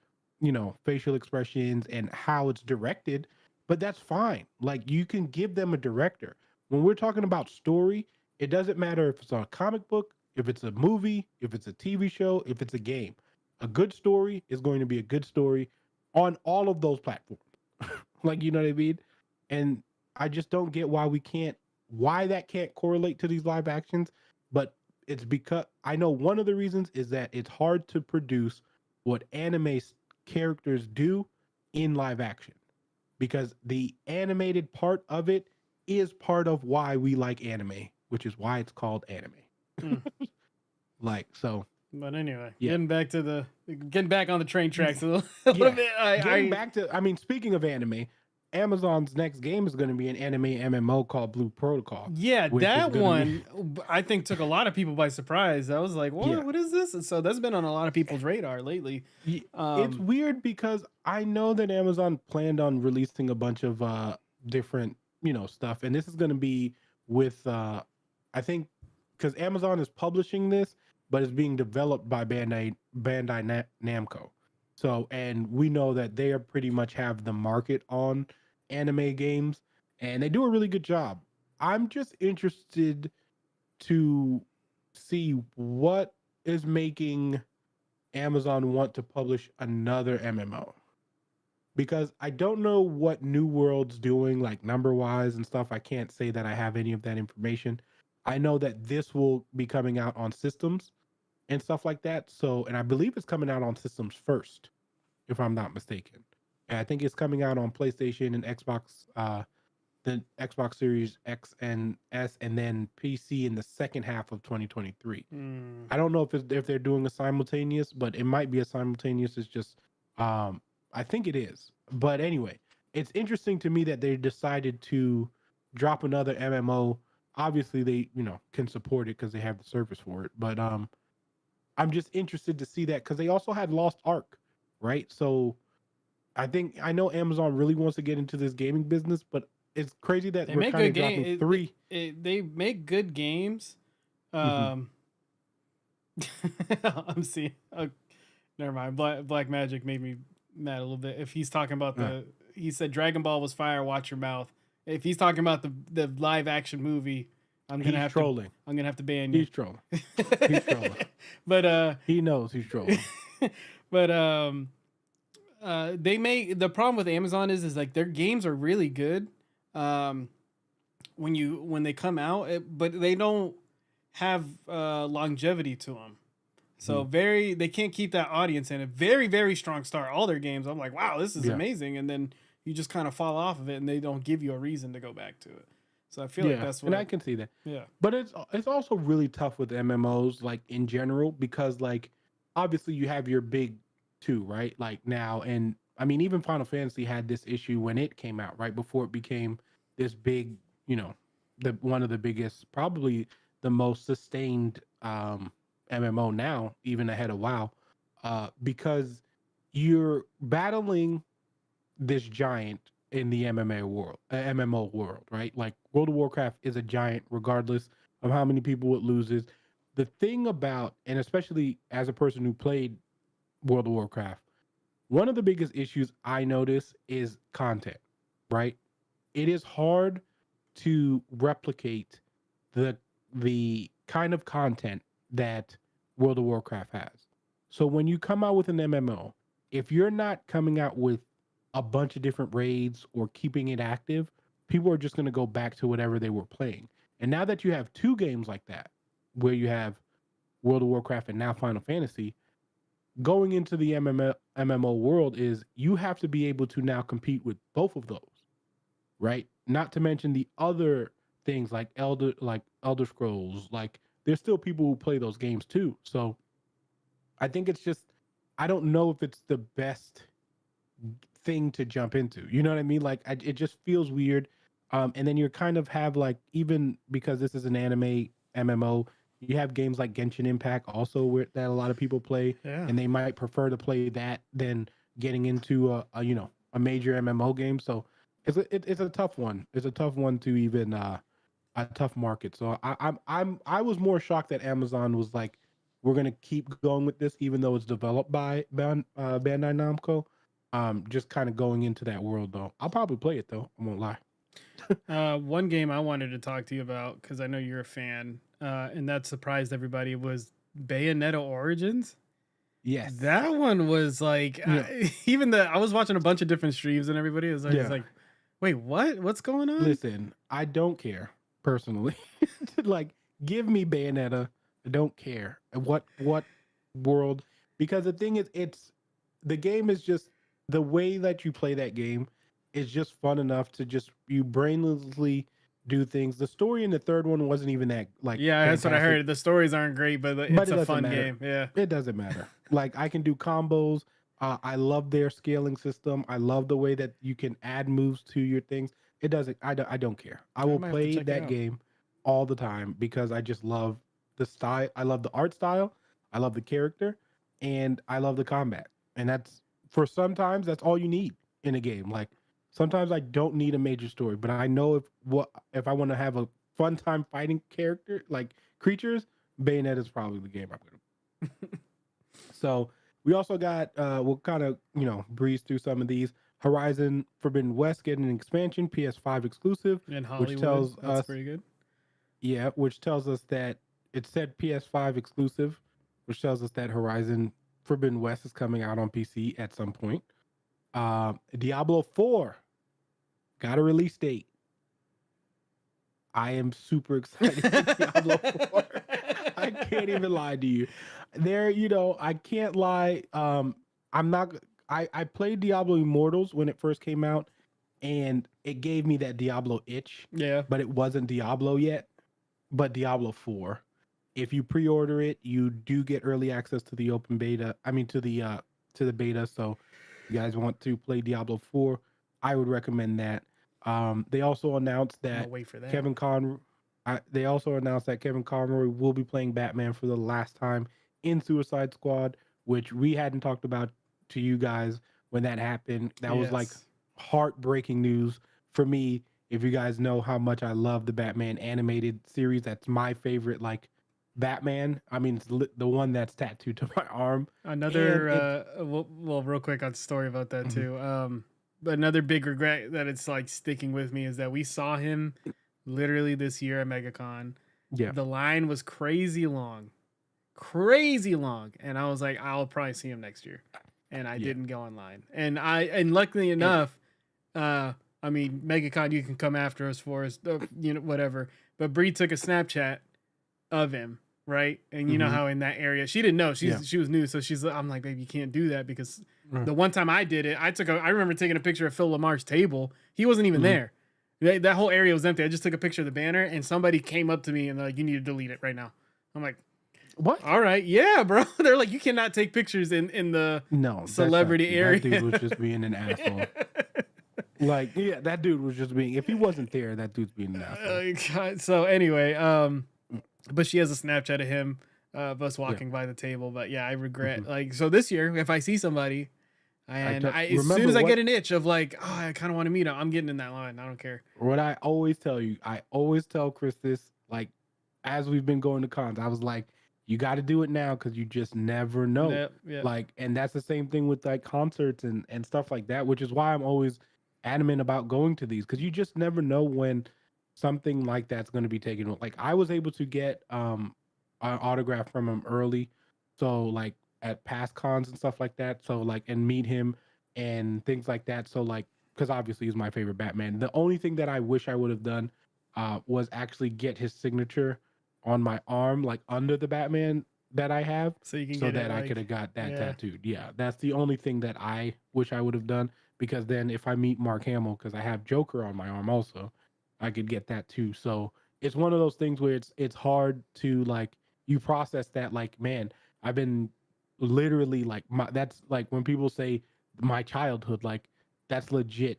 Speaker 2: facial expressions and how it's directed, but that's fine. Like, you can give them a director. When we're talking about story, it doesn't matter if it's a comic book, if it's a movie, if it's a TV show, if it's a game. A good story is going to be a good story. on all of those platforms. Like, you know what I mean? And I just don't get why that can't correlate to these live actions. But it's because I know one of the reasons is that it's hard to produce what characters do in live action, because the animated part of it is part of why we like anime, which is why it's called anime.
Speaker 1: Hmm.
Speaker 2: Like, so
Speaker 1: But anyway,
Speaker 2: yeah.
Speaker 1: getting back on the train tracks a little
Speaker 2: Yeah.
Speaker 1: bit.
Speaker 2: Getting back to, I mean, speaking of anime, Amazon's next game is going to be an anime MMO called Blue Protocol,
Speaker 1: Yeah,
Speaker 2: which is
Speaker 1: that
Speaker 2: going to be,
Speaker 1: one I think took a lot of people by surprise. I was like,
Speaker 2: yeah.
Speaker 1: "What? What is this?" And so that's been on a lot of people's radar lately.
Speaker 2: It's
Speaker 1: Um,
Speaker 2: weird because I know that Amazon planned on releasing a bunch of different, stuff, and this is going to be with I think, because Amazon is publishing this, but it's being developed by Namco. So, and we know that they are pretty much have the market on anime games, and they do a really good job. I'm just interested to see what is making Amazon want to publish another MMO, because I don't know what New World's doing, like number wise and stuff. I can't say that I have any of that information. I know that this will be coming out on systems and stuff like that. So, and I believe it's coming out on systems first, if I'm not mistaken. And I think it's coming out on PlayStation and Xbox, the Xbox Series X and S, and then PC in the second half of 2023.
Speaker 1: mm,
Speaker 2: I don't know if they're doing a simultaneous, but it might be a simultaneous. It's just I think it is. But anyway, it's interesting to me that they decided to drop another MMO. Obviously they, can support it because they have the service for it. But I'm just interested to see that because they also had Lost Ark, right? So I know Amazon really wants to get into this gaming business, but it's crazy that
Speaker 1: they
Speaker 2: we're
Speaker 1: make
Speaker 2: kind
Speaker 1: good
Speaker 2: of dropping three.
Speaker 1: they make good games.
Speaker 2: Mm-hmm.
Speaker 1: Um, I'm seeing. Oh, never mind. Black Magic made me mad a little bit. If he's talking about he said Dragon Ball was fire. Watch your mouth. If he's talking about the live action movie,
Speaker 2: He's trolling.
Speaker 1: I'm gonna have to ban you.
Speaker 2: He's trolling. He's trolling.
Speaker 1: But
Speaker 2: He knows he's trolling.
Speaker 1: but they make the problem with Amazon is like their games are really good. Um, when they come out, but they don't have longevity to them. So they can't keep that audience in a very strong start. All their games, I'm like, wow, this is
Speaker 2: Yeah.
Speaker 1: amazing, and then you just kind of fall off of it, and they don't give you a reason to go back to it. So I feel like
Speaker 2: Yeah,
Speaker 1: that's
Speaker 2: and
Speaker 1: what.
Speaker 2: I can see that.
Speaker 1: Yeah.
Speaker 2: But it's also really tough with MMOs, like in general, because like obviously you have your big two, right? Like now, and I mean even Final Fantasy had this issue when it came out, right before it became this big, the one of the biggest, probably the most sustained MMO now, even ahead of WoW, because you're battling this giant in the MMO world, right? Like World of Warcraft is a giant, regardless of how many people it loses. The thing about, and especially as a person who played World of Warcraft, one of the biggest issues I notice is content, right? It is hard to replicate the the kind of content that World of Warcraft has. So when you come out with an MMO, if you're not coming out with a bunch of different raids or keeping it active, people are just going to go back to whatever they were playing. And now that you have two games like that, where you have World of Warcraft and now Final Fantasy, going into the MMO world is you have to be able to now compete with both of those, right? Not to mention the other things like Elder Scrolls. Like there's still people who play those games too. So I think it's just I don't know if it's the best thing to jump into. You know what I mean? Like it just feels weird. And then you kind of have like, even because this is an anime MMO, you have games like Genshin Impact also that a lot of people play,
Speaker 1: Yeah.
Speaker 2: and they might prefer to play that than getting into a major MMO game. So it's a tough one. It's a tough one to even a tough market. So I was more shocked that Amazon was like, we're gonna keep going with this, even though it's developed by Bandai Namco. Just kind of going into that world though. I'll probably play it though. I won't lie.
Speaker 1: One game I wanted to talk to you about because I know you're a fan, and that surprised everybody was Bayonetta Origins.
Speaker 2: Yes.
Speaker 1: That one was like,
Speaker 2: Yeah.
Speaker 1: even I was watching a bunch of different streams and everybody was always
Speaker 2: Yeah.
Speaker 1: like, wait, what? What's going on?
Speaker 2: Listen, I don't care personally. Like, give me Bayonetta. I don't care what world, because the thing is, the game is just the way that you play that game is just fun enough to just you brainlessly do things. The story in the third one wasn't even that like
Speaker 1: Yeah, that's what I
Speaker 2: fantastic,
Speaker 1: heard. The stories aren't great, but
Speaker 2: but
Speaker 1: it's
Speaker 2: it
Speaker 1: a
Speaker 2: doesn't
Speaker 1: fun
Speaker 2: matter.
Speaker 1: game. Yeah.
Speaker 2: It doesn't matter. Like, I can do combos. I love their scaling system. I love the way that you can add moves to your things. It doesn't. I don't care. I
Speaker 1: I
Speaker 2: will
Speaker 1: might have to
Speaker 2: play
Speaker 1: check it
Speaker 2: that
Speaker 1: out.
Speaker 2: game all the time because I just love the style. I love the art style. I love the character, and I love the combat. And that's, for sometimes that's all you need in a game. Like, sometimes I don't need a major story, but I know if I want to have a fun time fighting character like creatures, Bayonetta is probably the game I'm going to. So we also got we'll kind of breeze through some of these. Horizon Forbidden West getting an expansion, PS5 exclusive,
Speaker 1: In
Speaker 2: which
Speaker 1: Hollywood,
Speaker 2: tells
Speaker 1: that's
Speaker 2: us
Speaker 1: pretty good.
Speaker 2: which tells us that it said PS5 exclusive, which tells us that Horizon Forbidden West is coming out on PC at some point. Diablo 4 got a release date. I am super excited for Diablo 4. I can't even lie to you. I can't lie. I'm not. I played Diablo Immortals when it first came out, and it gave me that Diablo itch,
Speaker 1: Yeah.
Speaker 2: but it wasn't Diablo yet. But Diablo 4, if you pre-order it, you do get early access to the open beta. I mean, to the beta. So, if you guys want to play Diablo 4, I would recommend that. They also announced
Speaker 1: I'm gonna
Speaker 2: that
Speaker 1: wait for that.
Speaker 2: Kevin Conroy. They also announced that Kevin Conroy will be playing Batman for the last time in Suicide Squad, which we hadn't talked about to you guys when that happened. That was like
Speaker 1: Yes.
Speaker 2: heartbreaking news for me. If you guys know how much I love the Batman animated series, that's my favorite, like, Batman. I mean, it's the one that's tattooed to my arm, and
Speaker 1: Another
Speaker 2: it.
Speaker 1: well, real quick on story about that
Speaker 2: Mhm.
Speaker 1: too. But another big regret that it's like sticking with me is that we saw him literally this year at MegaCon.
Speaker 2: Yeah,
Speaker 1: The line was crazy long, and I was like, I'll probably see him next year, and I
Speaker 2: yeah,
Speaker 1: didn't go online. And luckily
Speaker 2: and
Speaker 1: enough, I mean, MegaCon, you can come after us for us, whatever. But Bree took a Snapchat of him, right? And you know
Speaker 2: hmm
Speaker 1: how in that area, she didn't know,
Speaker 2: yeah,
Speaker 1: she was new, so I'm like, baby, you can't do that because
Speaker 2: mm,
Speaker 1: the one time I did it, I remember taking a picture of Phil Lamar's table. He wasn't even
Speaker 2: mhm.
Speaker 1: there. That whole area was empty. I just took a picture of the banner, and somebody came up to me and they're like, "You need to delete it right now." I'm like,
Speaker 2: What?
Speaker 1: "All right, yeah, bro." They're like, "You cannot take pictures in the
Speaker 2: No, that's not
Speaker 1: celebrity
Speaker 2: true. That
Speaker 1: area."
Speaker 2: dude was just being an asshole. Like, yeah, that dude was just being. If he wasn't there, that dude's being an asshole.
Speaker 1: God. So anyway,
Speaker 2: Mm,
Speaker 1: but she has a Snapchat of him, of us
Speaker 2: yeah.
Speaker 1: walking by the table. But yeah, I regret,
Speaker 2: hmm
Speaker 1: like, so this year if I see somebody and as soon
Speaker 2: remember
Speaker 1: as I get
Speaker 2: what
Speaker 1: an itch of like, oh, I kind of want to meet him, I'm getting in that line. I don't care.
Speaker 2: I always tell you. I always tell Chris this. Like, as we've been going to cons, I was like, you got to do it now because you just never know.
Speaker 1: Yep, yep.
Speaker 2: Like, and that's the same thing with like concerts and stuff like that, which is why I'm always adamant about going to these, because you just never know when something like that's going to be taken. Like, I was able to get an autograph from him early, so like at past cons and stuff like that. So like, and meet him and things like that. So like, because obviously he's my favorite Batman. The only thing that I wish I would have done was actually get his signature on my arm, like under the Batman that I have,
Speaker 1: So you can
Speaker 2: so
Speaker 1: get it
Speaker 2: that I could
Speaker 1: like,
Speaker 2: have got that
Speaker 1: yeah.
Speaker 2: tattooed. Yeah, that's the only thing that I wish I would have done, because then if I meet Mark Hamill, because I have Joker on my arm also, I could get that too. So it's one of those things where it's hard to, like, you process that, like, man, I've been literally like that's like when people say my childhood, like, that's legit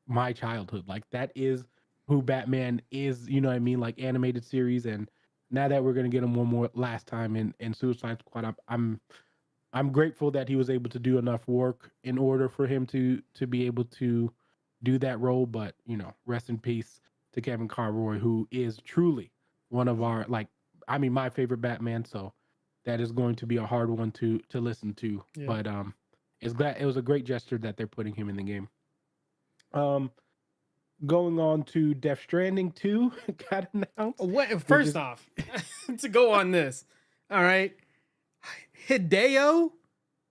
Speaker 2: my childhood. Like, that is who Batman is, you know what I mean? Like, animated series. And now that we're gonna get him one more last time in Suicide Squad, I'm grateful that he was able to do enough work in order for him to be able to do that role. But rest in peace to Kevin Conroy, who is truly one of our, like, I mean, my favorite Batman. So that is going to be a hard one to listen to.
Speaker 1: Yeah.
Speaker 2: But it was a great gesture that they're putting him in the game. Um, Going on to Death Stranding 2 got announced,
Speaker 1: What?
Speaker 2: which
Speaker 1: First
Speaker 2: is
Speaker 1: off, to go on this, all right, Hideo.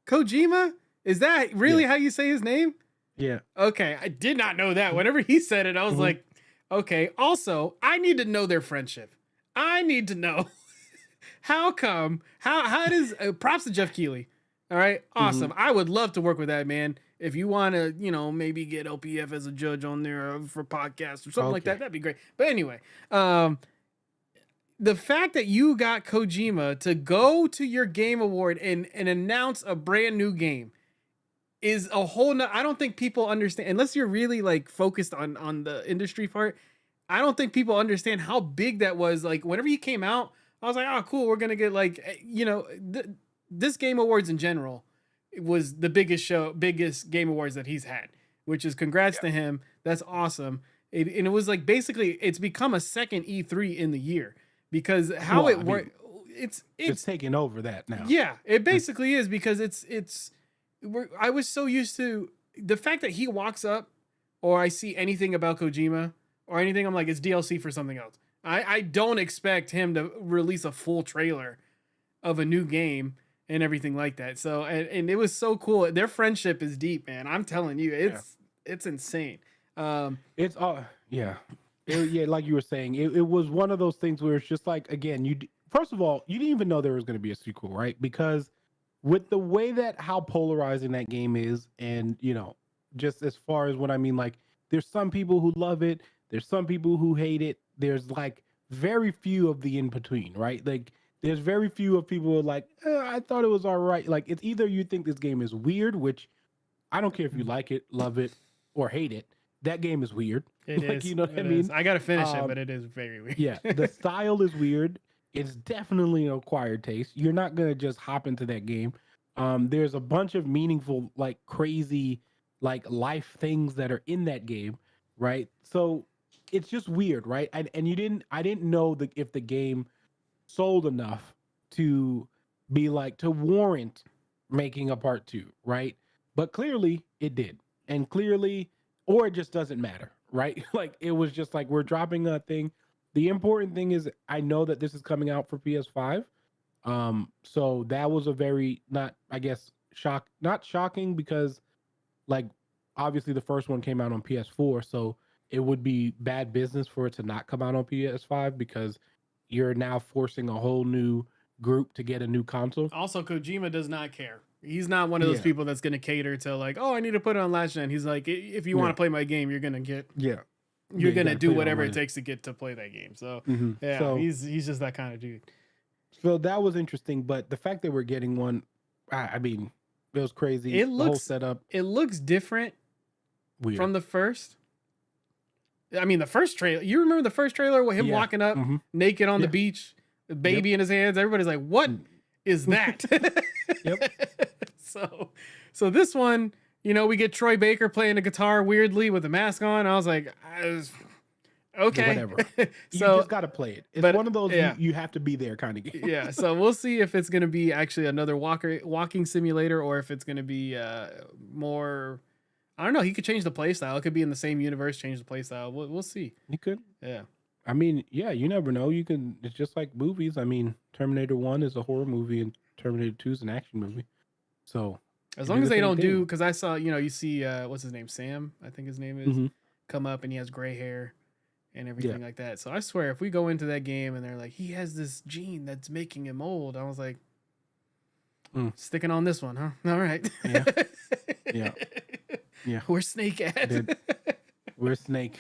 Speaker 1: Kojima? Is that really
Speaker 2: Yeah.
Speaker 1: how you say his name?
Speaker 2: Yeah.
Speaker 1: Okay, I did not know that. Whenever he said it, I was
Speaker 2: Mm-hmm.
Speaker 1: like, okay. Also, I need to know their friendship. I need to know how come, how does, props to Jeff Keighley. All right,
Speaker 2: Mm-hmm.
Speaker 1: awesome. I would love to work with that man. If you want to, maybe get LPF as a judge on there for podcasts or something like
Speaker 2: Okay.
Speaker 1: that, that'd be great. But anyway, um, the fact that you got Kojima to go to your game award and announce a brand new game is a whole I don't think people understand, unless you're really like focused on the industry part. I don't think people understand how big that was. Like whenever he came out, I was like, oh cool, we're gonna get like this game awards in general, it was the biggest game awards that he's had, which is congrats to him. That's awesome. And it was like basically it's become a second E3 in the year because how
Speaker 2: Well,
Speaker 1: it
Speaker 2: I
Speaker 1: worked.
Speaker 2: mean,
Speaker 1: It's
Speaker 2: it's taking over that now.
Speaker 1: yeah, it basically is because I was so used to the fact that he walks up or I see anything about Kojima or anything, I'm like, it's DLC for something else. I don't expect him to release a full trailer of a new game and everything like that. So and it was so cool. Their friendship is deep, man. I'm telling you, it's insane.
Speaker 2: It's yeah. Yeah, like you were saying, it was one of those things where it's just like, again, first of all, you didn't even know there was going to be a sequel, right? Because with the way that how polarizing that game is, and just as far as what I mean, like there's some people who love it, there's some people who hate it, there's like very few of the in between, right? Like there's very few of people who are like, I thought it was all right. Like it's either you think this game is weird, which I don't care if you like it, love it, or hate it. That game is weird.
Speaker 1: it
Speaker 2: Like,
Speaker 1: is.
Speaker 2: you know what I
Speaker 1: It is.
Speaker 2: mean?
Speaker 1: I gotta finish it,
Speaker 2: Um,
Speaker 1: but it is very weird.
Speaker 2: yeah, the style is weird. It's definitely an acquired taste. You're not gonna just hop into that game. There's a bunch of meaningful, like crazy, like life things that are in that game, right? So it's just weird, right? And I didn't know if the game sold enough to be like to warrant making a part two, right? But clearly it did. And clearly, or it just doesn't matter, right? Like it was just like we're dropping a thing. The important thing is I know that this is coming out for PS5. So that was a very not, I guess, not shocking because like obviously the first one came out on PS4, so it would be bad business for it to not come out on PS5 because you're now forcing a whole new group to get a new console.
Speaker 1: Also, Kojima does not care. He's not one of those
Speaker 2: Yeah,
Speaker 1: people that's gonna cater to like, oh, I need to put it on last gen. He's like, if you want
Speaker 2: yeah,
Speaker 1: to play my game,
Speaker 2: yeah,
Speaker 1: you're
Speaker 2: yeah. You got
Speaker 1: gonna
Speaker 2: to
Speaker 1: do
Speaker 2: play it
Speaker 1: whatever it
Speaker 2: online.
Speaker 1: takes to get to play that game. So yeah,
Speaker 2: So,
Speaker 1: he's just that kind of dude.
Speaker 2: so that was interesting, but the fact that we're getting one, I mean, it was crazy.
Speaker 1: It
Speaker 2: The whole
Speaker 1: looks
Speaker 2: setup,
Speaker 1: it looks different
Speaker 2: weird.
Speaker 1: from the first. I mean, the first trailer. You remember the first trailer with him
Speaker 2: Yeah.
Speaker 1: walking up
Speaker 2: Mm-hmm.
Speaker 1: naked on the
Speaker 2: Yeah.
Speaker 1: beach, a baby in his hands. Everybody's like, "What is that?"
Speaker 2: Yep.
Speaker 1: So this one, we get Troy Baker playing the guitar weirdly with a mask on. I was like, okay,
Speaker 2: Whatever. You
Speaker 1: so
Speaker 2: just got to play it. It's
Speaker 1: but
Speaker 2: one of those
Speaker 1: yeah.
Speaker 2: you have to be there kind of game.
Speaker 1: Yeah, so we'll see if it's gonna be actually another walking simulator or if it's gonna be more. I don't know. He could change the play style. It could be in the same universe, change the play style. We'll see.
Speaker 2: You could.
Speaker 1: Yeah.
Speaker 2: I mean, yeah, you never know. You can. It's just like movies. I mean, Terminator 1 is a horror movie and Terminator 2 is an action movie. So
Speaker 1: As
Speaker 2: you
Speaker 1: long
Speaker 2: do
Speaker 1: as
Speaker 2: the
Speaker 1: they
Speaker 2: same
Speaker 1: don't do,
Speaker 2: thing.
Speaker 1: because I saw, you see, what's his name, Sam, I think his name is,
Speaker 2: Mm-hmm.
Speaker 1: come up and he has gray hair and
Speaker 2: Yeah.
Speaker 1: everything like that. So I swear, if we go into that game and they're like, he has this gene that's making him old, I was like, sticking on this one, huh? All right.
Speaker 2: Yeah. Yeah. Yeah.
Speaker 1: Where's Snake at?
Speaker 2: We're Snake.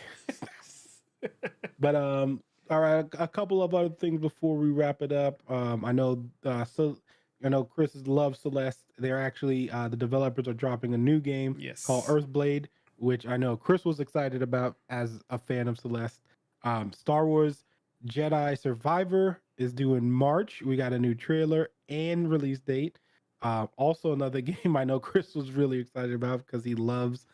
Speaker 2: But all right, a couple of other things before we wrap it up. I know Chris loves Celeste. They're actually the developers are dropping a new game
Speaker 1: Yes.
Speaker 2: called Earthblade, which I know Chris was excited about as a fan of Celeste. Star Wars Jedi Survivor is due in March. We got a new trailer and release date. Also another game I know Chris was really excited about because he loves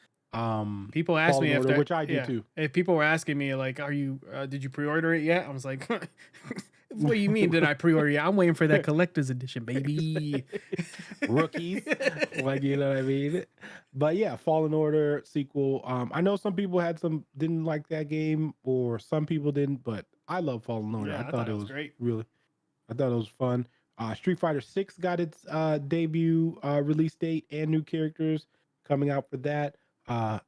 Speaker 1: People ask
Speaker 2: Fallen
Speaker 1: me if
Speaker 2: Order,
Speaker 1: they're,
Speaker 2: which I do
Speaker 1: yeah,
Speaker 2: too.
Speaker 1: if people were asking me like, did you pre-order it yet? I was like, what do you mean did I pre-order it? I'm waiting for that collector's edition, baby.
Speaker 2: Rookies, like, you know what I mean? But yeah, Fallen Order sequel. I know some people didn't like that game, or some people didn't, but I love Fallen Order.
Speaker 1: Yeah,
Speaker 2: I thought it was
Speaker 1: great.
Speaker 2: really, I thought it was fun. Street Fighter 6 got its debut release date and new characters coming out for that.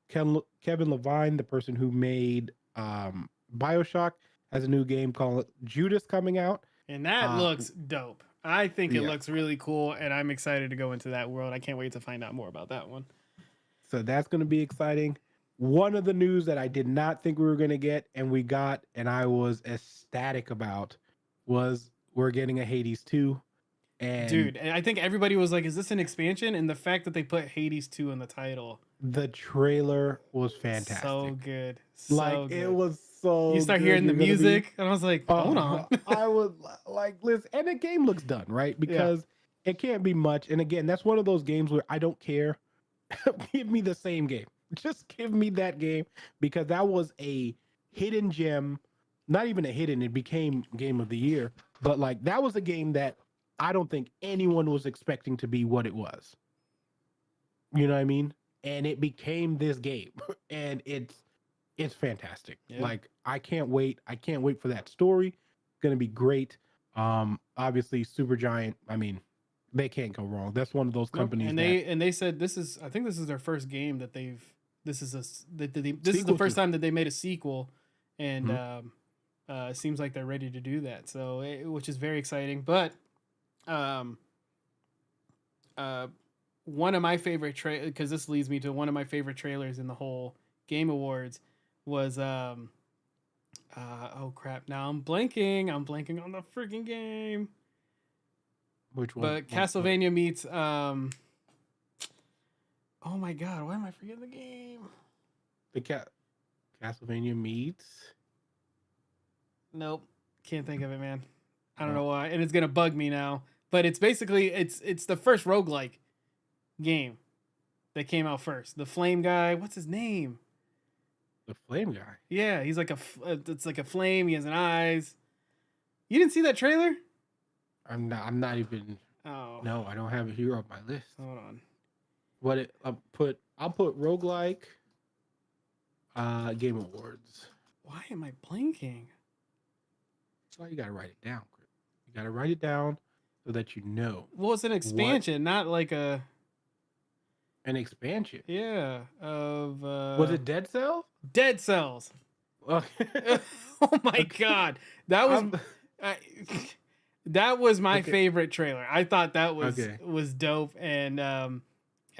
Speaker 2: Kevin Levine, the person who made Bioshock, has a new game called Judas coming out.
Speaker 1: And that
Speaker 2: Uh,
Speaker 1: looks dope. I think it
Speaker 2: yeah,
Speaker 1: looks really cool, and I'm excited to go into that world. I can't wait to find out more about that one.
Speaker 2: so that's going to be exciting. One of the news that I did not think we were going to get, and we got, and I was ecstatic about, was we're getting a Hades 2. And
Speaker 1: Dude, and I think everybody was like, is this an expansion? And the fact that they put Hades 2 in the title,
Speaker 2: the trailer was
Speaker 1: so
Speaker 2: fantastic.
Speaker 1: good.
Speaker 2: Like
Speaker 1: So
Speaker 2: it
Speaker 1: good.
Speaker 2: was so
Speaker 1: You start
Speaker 2: good.
Speaker 1: hearing the
Speaker 2: You're gonna be
Speaker 1: music, and I was like, hold on.
Speaker 2: I was like, listen, and the game looks done, right?
Speaker 1: Yeah.
Speaker 2: Because it can't be much. And again, that's one of those games where I don't care. Give me the same game. Just give me that game because that was a hidden gem. Not even a hidden, it became game of the year. But like that was a game that I don't think anyone was expecting to be what it was. You know what I mean? And it became this game. And it's fantastic.
Speaker 1: Yeah.
Speaker 2: Like I can't wait. I can't wait for that story. It's gonna be great. Obviously Supergiant, I mean, they can't go wrong. That's one of those
Speaker 1: Nope.
Speaker 2: companies
Speaker 1: And
Speaker 2: that
Speaker 1: they said this is, I think this is their first game that they've, this is a this is the
Speaker 2: sequel
Speaker 1: first
Speaker 2: to.
Speaker 1: time that they made a sequel, and
Speaker 2: Mhm.
Speaker 1: it seems like they're ready to do that. So which is very exciting. But um uh one of my favorite because this leads me to one of my favorite trailers in the whole Game Awards was oh crap, now I'm blanking on the freaking game.
Speaker 2: Which one?
Speaker 1: But Castlevania meets oh my god, why am I forgetting the game?
Speaker 2: The Castlevania meets.
Speaker 1: Nope, can't think of it, man. I don't know why, and it's gonna bug me now. But it's basically it's the first roguelike game that came out first. The flame guy, what's his name?
Speaker 2: The Flame Guy.
Speaker 1: Yeah, he's like it's like a flame. He has an eyes. You didn't see that trailer?
Speaker 2: I'm not even.
Speaker 1: Oh,
Speaker 2: No, I don't have it here on my list.
Speaker 1: hold on.
Speaker 2: What it I'll put roguelike Game Awards.
Speaker 1: Why am I blanking?
Speaker 2: So you gotta write it down, Chris. You gotta write it down so that you know.
Speaker 1: Well, it's an expansion, not like a
Speaker 2: An expansion.
Speaker 1: yeah of
Speaker 2: Was it Dead Cell?
Speaker 1: Dead Cells.
Speaker 2: Okay.
Speaker 1: Oh my
Speaker 2: Okay.
Speaker 1: god, that was I, that was my
Speaker 2: Okay.
Speaker 1: favorite trailer. I thought that
Speaker 2: Okay.
Speaker 1: was dope, and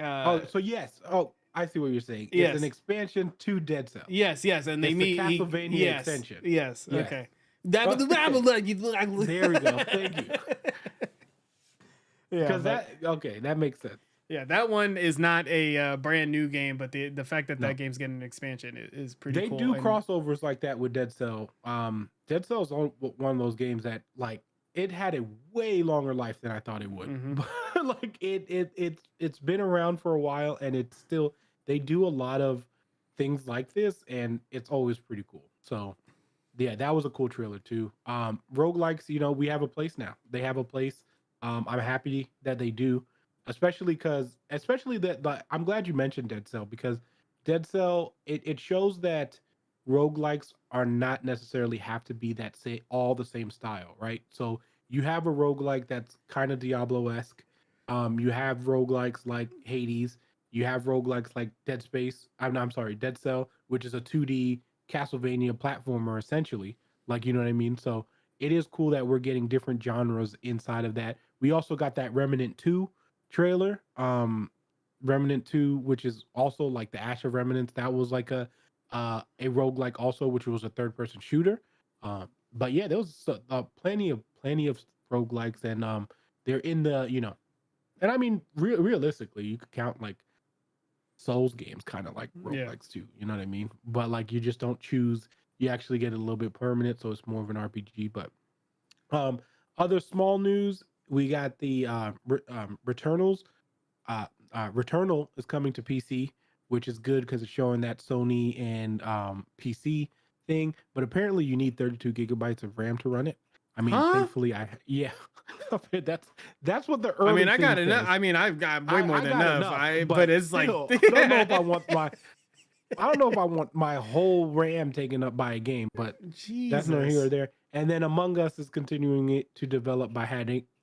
Speaker 2: Oh, so yes. Oh, I see what you're saying. It's
Speaker 1: yes,
Speaker 2: an expansion to Dead Cell.
Speaker 1: yes, and they
Speaker 2: It's the
Speaker 1: meet.
Speaker 2: Castlevania
Speaker 1: Yes,
Speaker 2: extension.
Speaker 1: yes,
Speaker 2: Yes.
Speaker 1: okay.
Speaker 2: Okay. There we go. Thank you.
Speaker 1: Yeah,
Speaker 2: Because that makes sense.
Speaker 1: yeah, that one is not a brand new game, but the fact that
Speaker 2: No.
Speaker 1: that game's getting an expansion is pretty
Speaker 2: They
Speaker 1: cool.
Speaker 2: do
Speaker 1: and-
Speaker 2: crossovers like that with Dead Cell. Dead Cell is one of those games that like it had a way longer life than I thought it would.
Speaker 1: Mhm.
Speaker 2: But like it's been around for a while, and it's still they do a lot of things like this, and it's always pretty cool. So yeah, that was a cool trailer too. Roguelikes, we have a place now. They have a place. I'm happy that they do, especially that I'm glad you mentioned Dead Cell because Dead Cell it shows that roguelikes are not necessarily have to be that say all the same style, right? So you have a roguelike that's kind of Diablo-esque. You have roguelikes like Hades. You have roguelikes like Dead Space. I'm sorry, Dead Cell, which is a 2D Castlevania platformer essentially. Like, you know what I mean? So it is cool that we're getting different genres inside of that. We also got that Remnant 2 trailer. Remnant 2, which is also like the Ash of Remnants. That was like a roguelike also, which was a third person shooter. But yeah, there was plenty of roguelikes, and they're in the, and I mean realistically, you could count like Souls games kind of like
Speaker 1: Yeah.
Speaker 2: roguelikes too. You know what I mean? But like you just don't choose. You actually get a little bit permanent, so it's more of an RPG. But other small news, we got the Returnals. Returnal is coming to PC, which is good because it's showing that Sony and PC thing. But apparently, you need 32 gigabytes of RAM to run it. I mean,
Speaker 1: Huh?
Speaker 2: thankfully, that's what the early.
Speaker 1: I mean, I got
Speaker 2: thing
Speaker 1: enough.
Speaker 2: says.
Speaker 1: I mean, I've got way more
Speaker 2: I
Speaker 1: than
Speaker 2: got
Speaker 1: enough. But it's
Speaker 2: still,
Speaker 1: like
Speaker 2: I don't know if I want my. I don't know if I want my whole RAM taken up by a game, but
Speaker 1: Jesus.
Speaker 2: that's neither here or there. And then Among Us is continuing it to develop by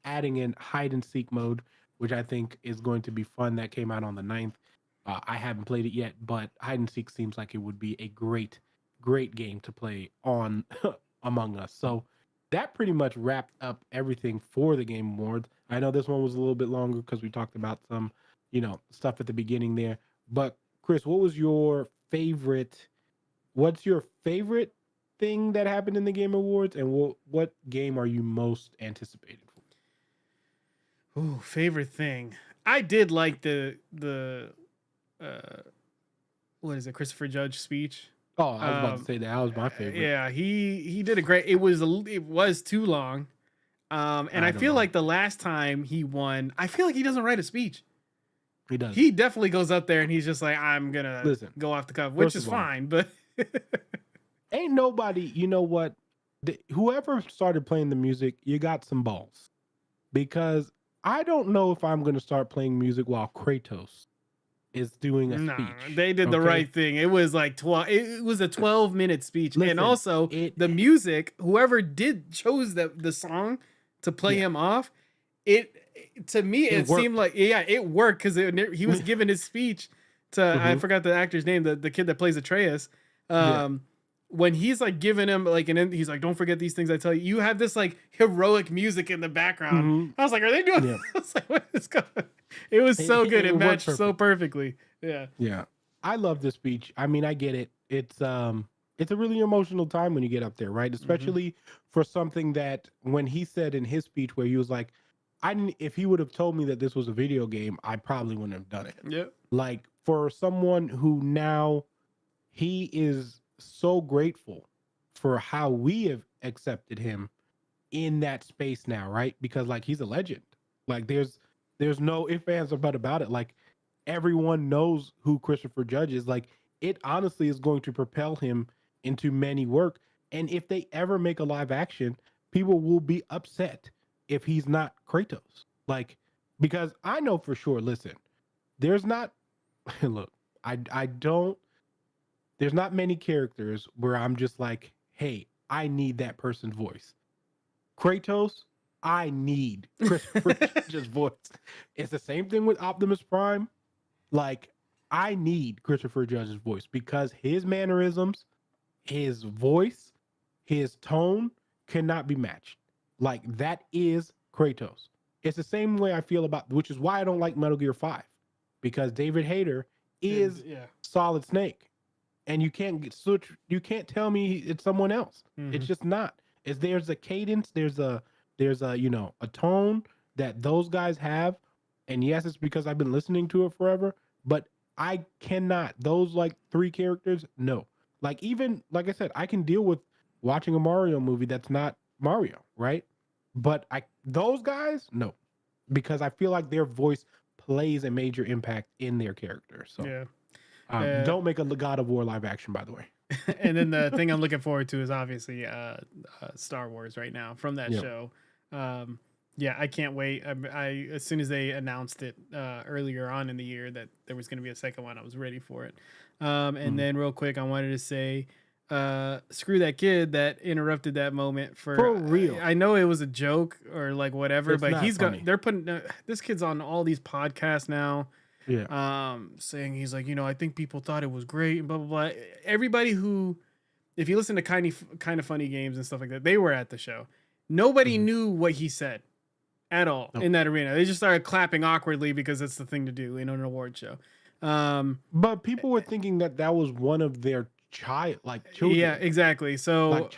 Speaker 2: adding in hide and seek mode, which I think is going to be fun. That came out on the 9th. I haven't played it yet, but hide and seek seems like it would be a great game to play on Among Us. So that pretty much wrapped up everything for the Game Awards. I know this one was a little bit longer because we talked about some, stuff at the beginning there. But Chris, what's your favorite thing that happened in the Game Awards, and what game are you most anticipated for?
Speaker 1: Ooh, favorite thing. I did like the what is it, Christopher Judge speech.
Speaker 2: Oh, I was about to say that was my favorite.
Speaker 1: Yeah, he did a great. It was too long, and I feel
Speaker 2: know.
Speaker 1: like the last time he won, I feel like he doesn't write a speech.
Speaker 2: He does.
Speaker 1: He definitely goes up there and he's just like, I'm gonna go off the cuff, which is fine, but
Speaker 2: ain't nobody. You know what? Whoever started playing the music, you got some balls, because I don't know if I'm gonna start playing music while Kratos is doing a speech.
Speaker 1: They did the right thing. It was like 12. It was a 12-minute speech. Listen, and also the music, whoever chose the song to play him off, to me it seemed like it worked, because he was giving his speech to I forgot the actor's name, the kid that plays Atreus. When he's like giving him like, and he's like, don't forget these things I tell you. You have this like heroic music in the background. I was like, are they doing? I was like, what is going on? It was so good. It matched so perfectly. Yeah.
Speaker 2: I love this speech. I mean, I get it. It's a really emotional time when you get up there, right? Especially for something that, when he said in his speech where he was like, if he would have told me that this was a video game, I probably wouldn't have done it.
Speaker 1: Yeah.
Speaker 2: Like, for someone who now, he is so grateful for how we have accepted him in that space now, right? Because like, he's a legend. Like, there's no ifs, ands, or but about it. Like, everyone knows who Christopher Judge is. Like, it honestly is going to propel him into many work. And if they ever make a live action, people will be upset if he's not Kratos. Like, because I know for sure, listen, there's not look, there's not many characters where I'm just like, hey, I need that person's voice. Kratos, I need Christopher Judge's voice. It's the same thing with Optimus Prime. Like, I need Christopher Judge's voice, because his mannerisms, his voice, his tone cannot be matched. Like, that is Kratos. It's the same way I feel about, which is why I don't like Metal Gear 5, because David Hayter is Solid Snake. And you can't tell me it's someone else. It's just not. There's a cadence, there's a a tone that those guys have. And yes, it's because I've been listening to it forever, but I cannot. Those like 3 characters, no. Like, even like I said, I can deal with watching a Mario movie that's not Mario, right? But those guys, no. Because I feel like their voice plays a major impact in their character. So don't make a God of War live action, by the way.
Speaker 1: And then the thing I'm looking forward to is obviously Star Wars right now from that show. I can't wait. I as soon as they announced it earlier on in the year that there was going to be a second one, I was ready for it. And then real quick, I wanted to say, screw that kid that interrupted that moment for
Speaker 2: real.
Speaker 1: I know it was a joke or like whatever,
Speaker 2: It's
Speaker 1: but they're putting this kid's on all these podcasts now. Saying he's like, I think people thought it was great and blah, blah, blah. Everybody who, if you listen to kind of funny games and stuff like that, they were at the show. Nobody knew what he said at all in that arena. They just started clapping awkwardly because it's the thing to do in an award show.
Speaker 2: But people were thinking that was one of their children.
Speaker 1: Yeah, exactly. So,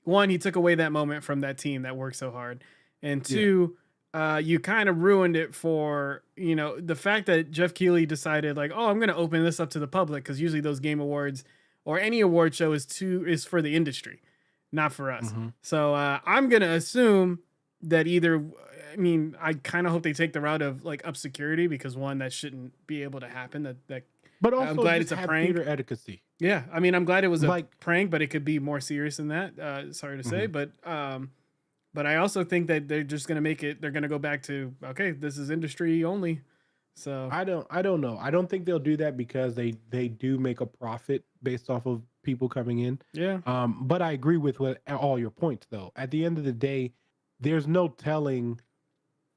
Speaker 1: one, he took away that moment from that team that worked so hard. And two, you kind of ruined it for, the fact that Jeff Keighley decided like, oh, I'm going to open this up to the public, because usually those game awards or any award show is for the industry, not for us. So I'm going to assume that I kind of hope they take the route of like up security, because one, that shouldn't be able to happen. But also, I'm glad it's a prank.
Speaker 2: Theater etiquette.
Speaker 1: Yeah, I'm glad it was a prank, but it could be more serious than that. Sorry to say, but I also think that they're just gonna make it. They're gonna go back to, okay, this is industry only. So
Speaker 2: I don't know. I don't think they'll do that, because they do make a profit based off of people coming in.
Speaker 1: Yeah.
Speaker 2: But I agree with all your points, though. At the end of the day, there's no telling.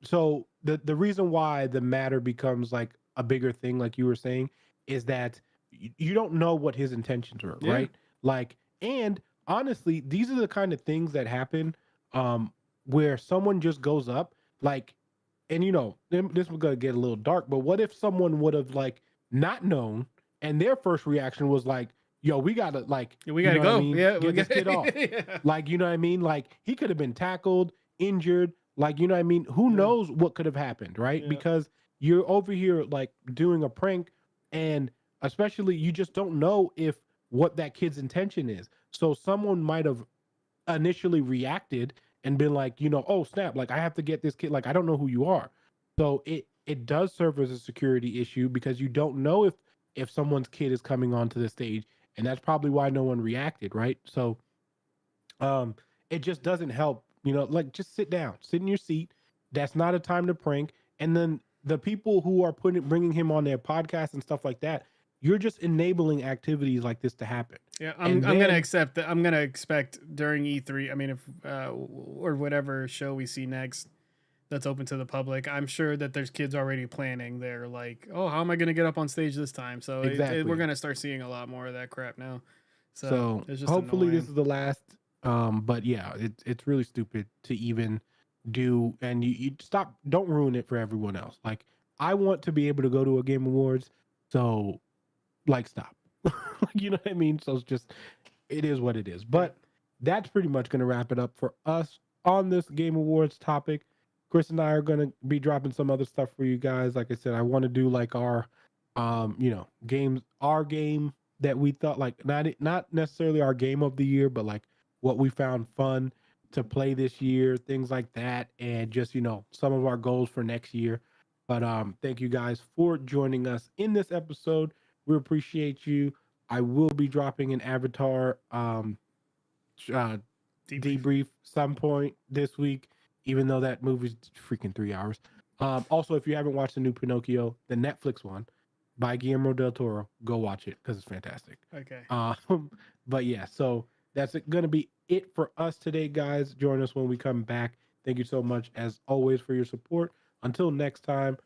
Speaker 2: So the reason why the matter becomes like a bigger thing, like you were saying, is that you don't know what his intentions were,
Speaker 1: Yeah.
Speaker 2: right? Like, and honestly, these are the kind of things that happen um where someone just goes up, like, and this was gonna get a little dark, but what if someone would have like not known, and their first reaction was like, yo, we gotta, like,
Speaker 1: Yeah, we gotta
Speaker 2: what I
Speaker 1: go.
Speaker 2: mean,
Speaker 1: Yeah, we
Speaker 2: get this
Speaker 1: got.
Speaker 2: kid off.
Speaker 1: Yeah.
Speaker 2: Like, what I mean? Like, he could have been tackled, injured, like, what I mean? Who
Speaker 1: Yeah.
Speaker 2: knows what could have happened, right?
Speaker 1: Yeah.
Speaker 2: Because you're over here like doing a prank, and especially you just don't know if what that kid's intention is. So someone might have initially reacted and been like, oh snap, like I have to get this kid, like I don't know who you are. So it does serve as a security issue because you don't know if someone's kid is coming onto the stage, and that's probably why no one reacted, right? So um it just doesn't help, like, just sit down, sit in your seat. That's not a time to prank. And then the people who are bringing him on their podcast and stuff like that, you're just enabling activities like this to happen.
Speaker 1: Yeah,
Speaker 2: And
Speaker 1: I'm gonna
Speaker 2: then
Speaker 1: accept that. I'm gonna expect during E3. I mean, if or whatever show we see next that's open to the public, I'm sure that there's kids already planning. They're like, oh, how am I gonna get up on stage this time? So we're
Speaker 2: exactly.
Speaker 1: gonna start seeing a lot more of that crap now. So
Speaker 2: So
Speaker 1: it's just
Speaker 2: hopefully this
Speaker 1: annoying.
Speaker 2: is the last. But yeah, it's really stupid to even do, and you stop. Don't ruin it for everyone else. Like, I want to be able to go to a Game Awards, so like, stop. Like, what I mean? So it's just, it is what it is.
Speaker 1: Yeah.
Speaker 2: But that's pretty much gonna wrap it up for us on this Game Awards topic. Chris and I are gonna be dropping some other stuff for you guys. Like I said, I want to do like our games, our game that we thought, like, not necessarily our game of the year, but like what we found fun to play this year, things like that, and just some of our goals for next year. But thank you guys for joining us in this episode. We appreciate you. I will be dropping an Avatar uh,
Speaker 1: Debrief.
Speaker 2: debrief some point this week, even though that movie's freaking 3 hours. Also, if you haven't watched the new Pinocchio, the Netflix one by Guillermo del Toro, go watch it because it's fantastic.
Speaker 1: Okay.
Speaker 2: But yeah, so that's going to be it for us today, guys. Join us when we come back. Thank you so much, as always, for your support. Until next time,